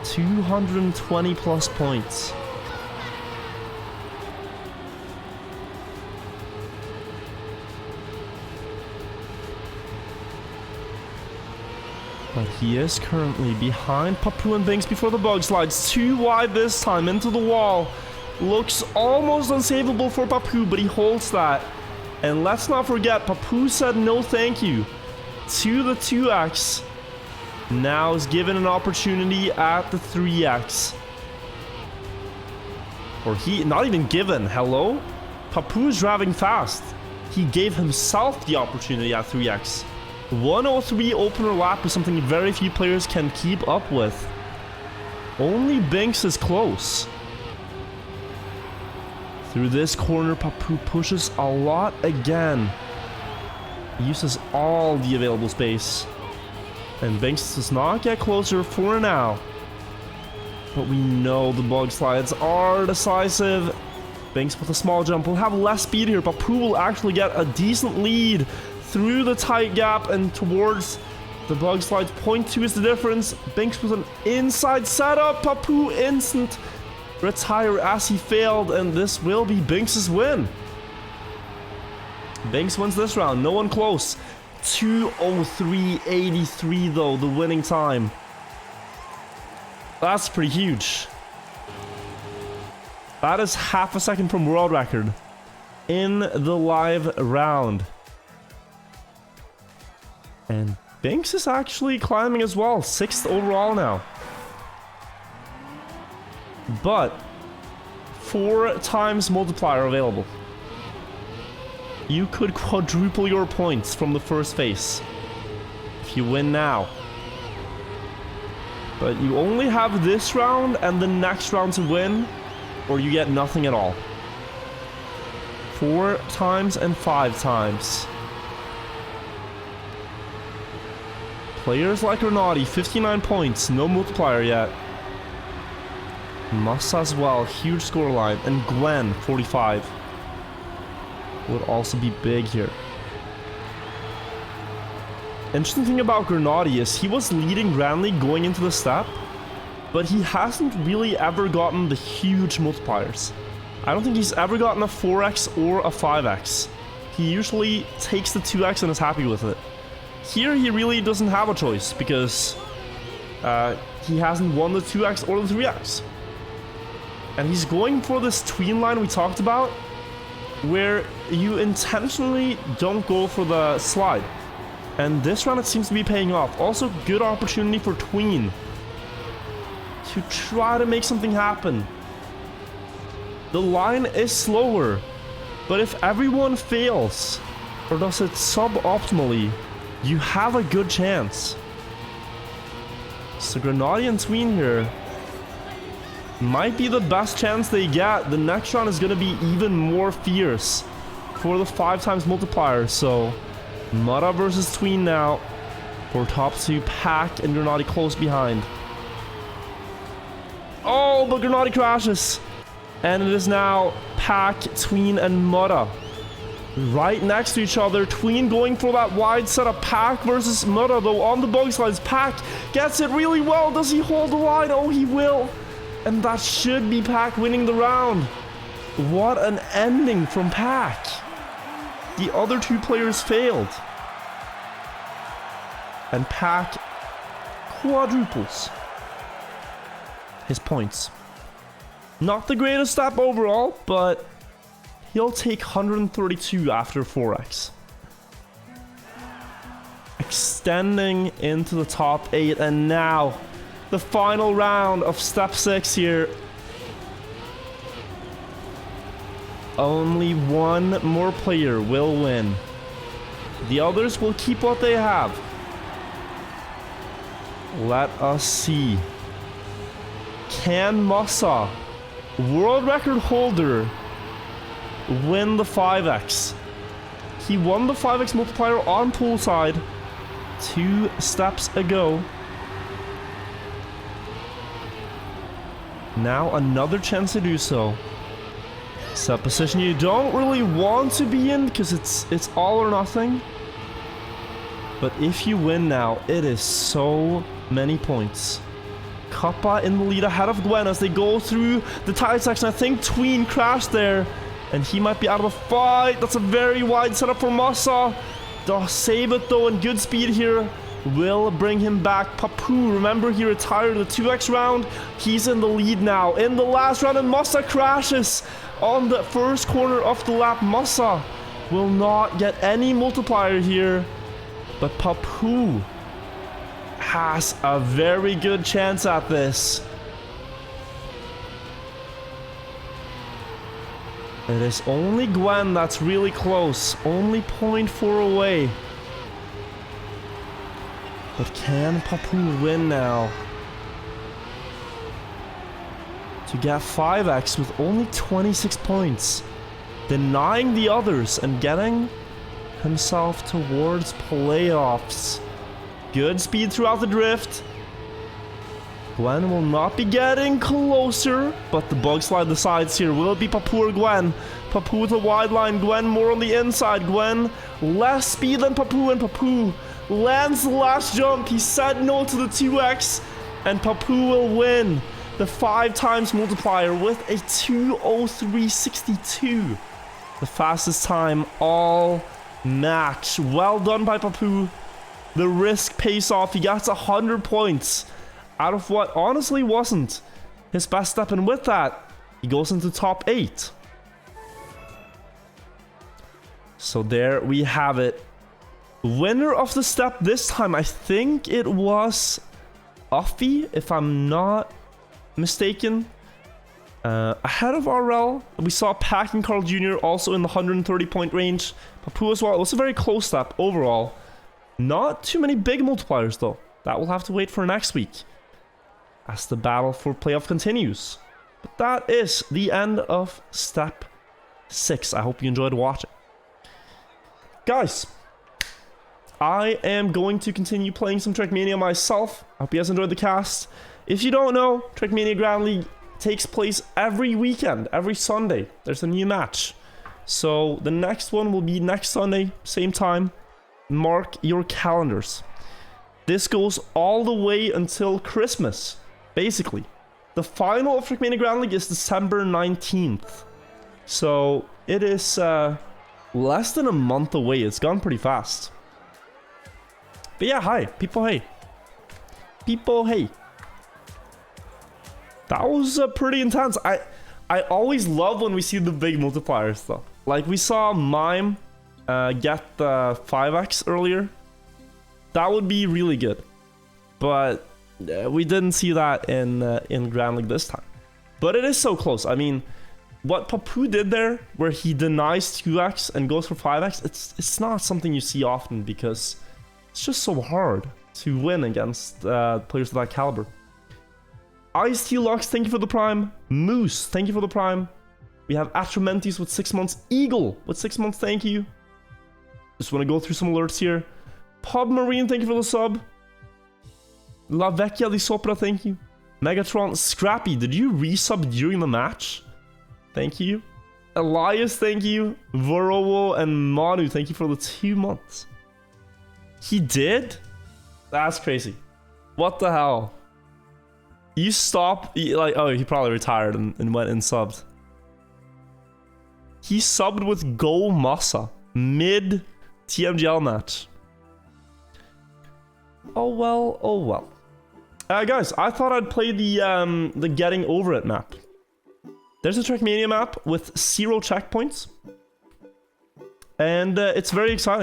220 plus points. But he is currently behind Papu and Binks before the bug slides. Too wide this time, into the wall. Looks almost unsavable for Papu, but he holds that. And let's not forget, Papu said no thank you to the 2x. Now is given an opportunity at the 3x. Or he, not even given, hello? Papu's driving fast. He gave himself the opportunity at 3x. 103 opener lap is something very few players can keep up with. Only Binks is close. Through this corner, Papu pushes a lot again. He uses all the available space. And Binks does not get closer for now. But we know the bug slides are decisive. Binks with a small jump will have less speed here. Papu will actually get a decent lead through the tight gap and towards the bug slides. 0.2 is the difference. Binks with an inside setup. Papu instant retire as he failed, and this will be Binks' win. Binks wins this round. No one close. 2:03.83 though, the winning time. That's pretty huge. That is half a second from world record in the live round. And Binks is actually climbing as well. 6th overall now. But 4 times multiplier available. You could quadruple your points from the first phase if you win now. But you only have this round and the next round to win, or you get nothing at all. 4 times and 5 times. Players like Renati, 59 points, no multiplier yet. Musa as well, huge scoreline. And Gwen, 45. Would also be big here. Interesting thing about Grenadi is he was leading Grand League going into the step, but he hasn't really ever gotten the huge multipliers. I don't think he's ever gotten a 4x or a 5x. He usually takes the 2x and is happy with it. Here he really doesn't have a choice because he hasn't won the 2x or the 3x. And he's going for this tween line we talked about, where you intentionally don't go for the slide. And this round it seems to be paying off. Also, good opportunity for tween to try to make something happen. The line is slower, but if everyone fails or does it suboptimally, you have a good chance. So Grenadian tween here might be the best chance they get. The next round is going to be even more fierce for the 5 times multiplier. So Mutta versus tween now for top 2. Pack and Grenadi close behind. Oh, but Grenadi crashes. And it is now Pack, tween, and Mutta right next to each other. Tween going for that wide setup. Pack versus Mutta though on the bug slides. Pack gets it really well. Does he hold the line? Oh, he will. And that should be Pack winning the round. What an ending from Pack. The other 2 players failed. And Pack quadruples his points. Not the greatest step overall, but he'll take 132 after 4x. Extending into the top 8, and now the final round of step 6 here. Only one more player will win. The others will keep what they have. Let us see. Can Musa, world record holder, win the 5x? He won the 5x multiplier on Poolside 2 steps ago. Now another chance to do so. It's a position you don't really want to be in because it's all or nothing. But if you win now, it is so many points. Kappa in the lead ahead of Gwen as they go through the tight section. I think tween crashed there and he might be out of the fight. That's a very wide setup for Musa. Does save it though, and good speed here will bring him back. Papu, remember he retired the 2x round. He's in the lead now in the last round, and Musa crashes on the first corner of the lap. Musa will not get any multiplier here, but Papu has a very good chance at this. It is only Gwen that's really close, only 0.4 away. But can Papu win now? To get 5x with only 26 points. Denying the others and getting himself towards playoffs. Good speed throughout the drift. Gwen will not be getting closer, but the bug slide the sides here. Will it be Papu or Gwen? Papu with a wide line, Gwen more on the inside. Gwen less speed than Papu, and Papu lands the last jump. He said no to the 2x, and Papu will win the 5 times multiplier with a 2:03.62. The fastest time all match. Well done by Papu. The risk pays off. He gets 100 points out of what honestly wasn't his best step, and with that, he goes into top 8. So there we have it. Winner of the step this time, I think it was Uffy, if I'm not mistaken. Ahead of RL, we saw Pack and Carl Jr. also in the 130 point range. Papu as well. It was a very close step overall. Not too many big multipliers though. That will have to wait for next week as the battle for playoff continues. But that is the end of step 6. I hope you enjoyed watching. Guys, I am going to continue playing some Trackmania myself. I hope you guys enjoyed the cast. If you don't know, Trackmania Grand League takes place every weekend, every Sunday. There's a new match. So the next one will be next Sunday, same time. Mark your calendars. This goes all the way until Christmas, basically. The final of Trackmania Grand League is December 19th. So it is less than a month away. It's gone pretty fast. But yeah, hi. People, hey. People, hey. That was pretty intense. I always love when we see the big multipliers though. Like we saw Mime get the 5x earlier. That would be really good. But we didn't see that in Grand League this time. But it is so close. I mean, what Papu did there, where he denies 2x and goes for 5x, it's not something you see often because it's just so hard to win against players of that caliber. Ice-T Lux, thank you for the prime. Moose, thank you for the prime. We have Atramentis with 6 months. Eagle with 6 months, thank you. Just want to go through some alerts here. Pub Marine, thank you for the sub. La Vecchia di Sopra, thank you. Megatron, Scrappy, did you resub during the match? Thank you. Elias, thank you. Vorowo and Manu, thank you for the 2 months. He did? That's crazy. What the hell? You stop, like, oh, he probably retired and went and subbed. He subbed with Go Masa mid Tmgl match. Oh well, oh well. Guys, I thought I'd play the Getting Over It map. There's a Trackmania map with 0 checkpoints. And it's very exciting.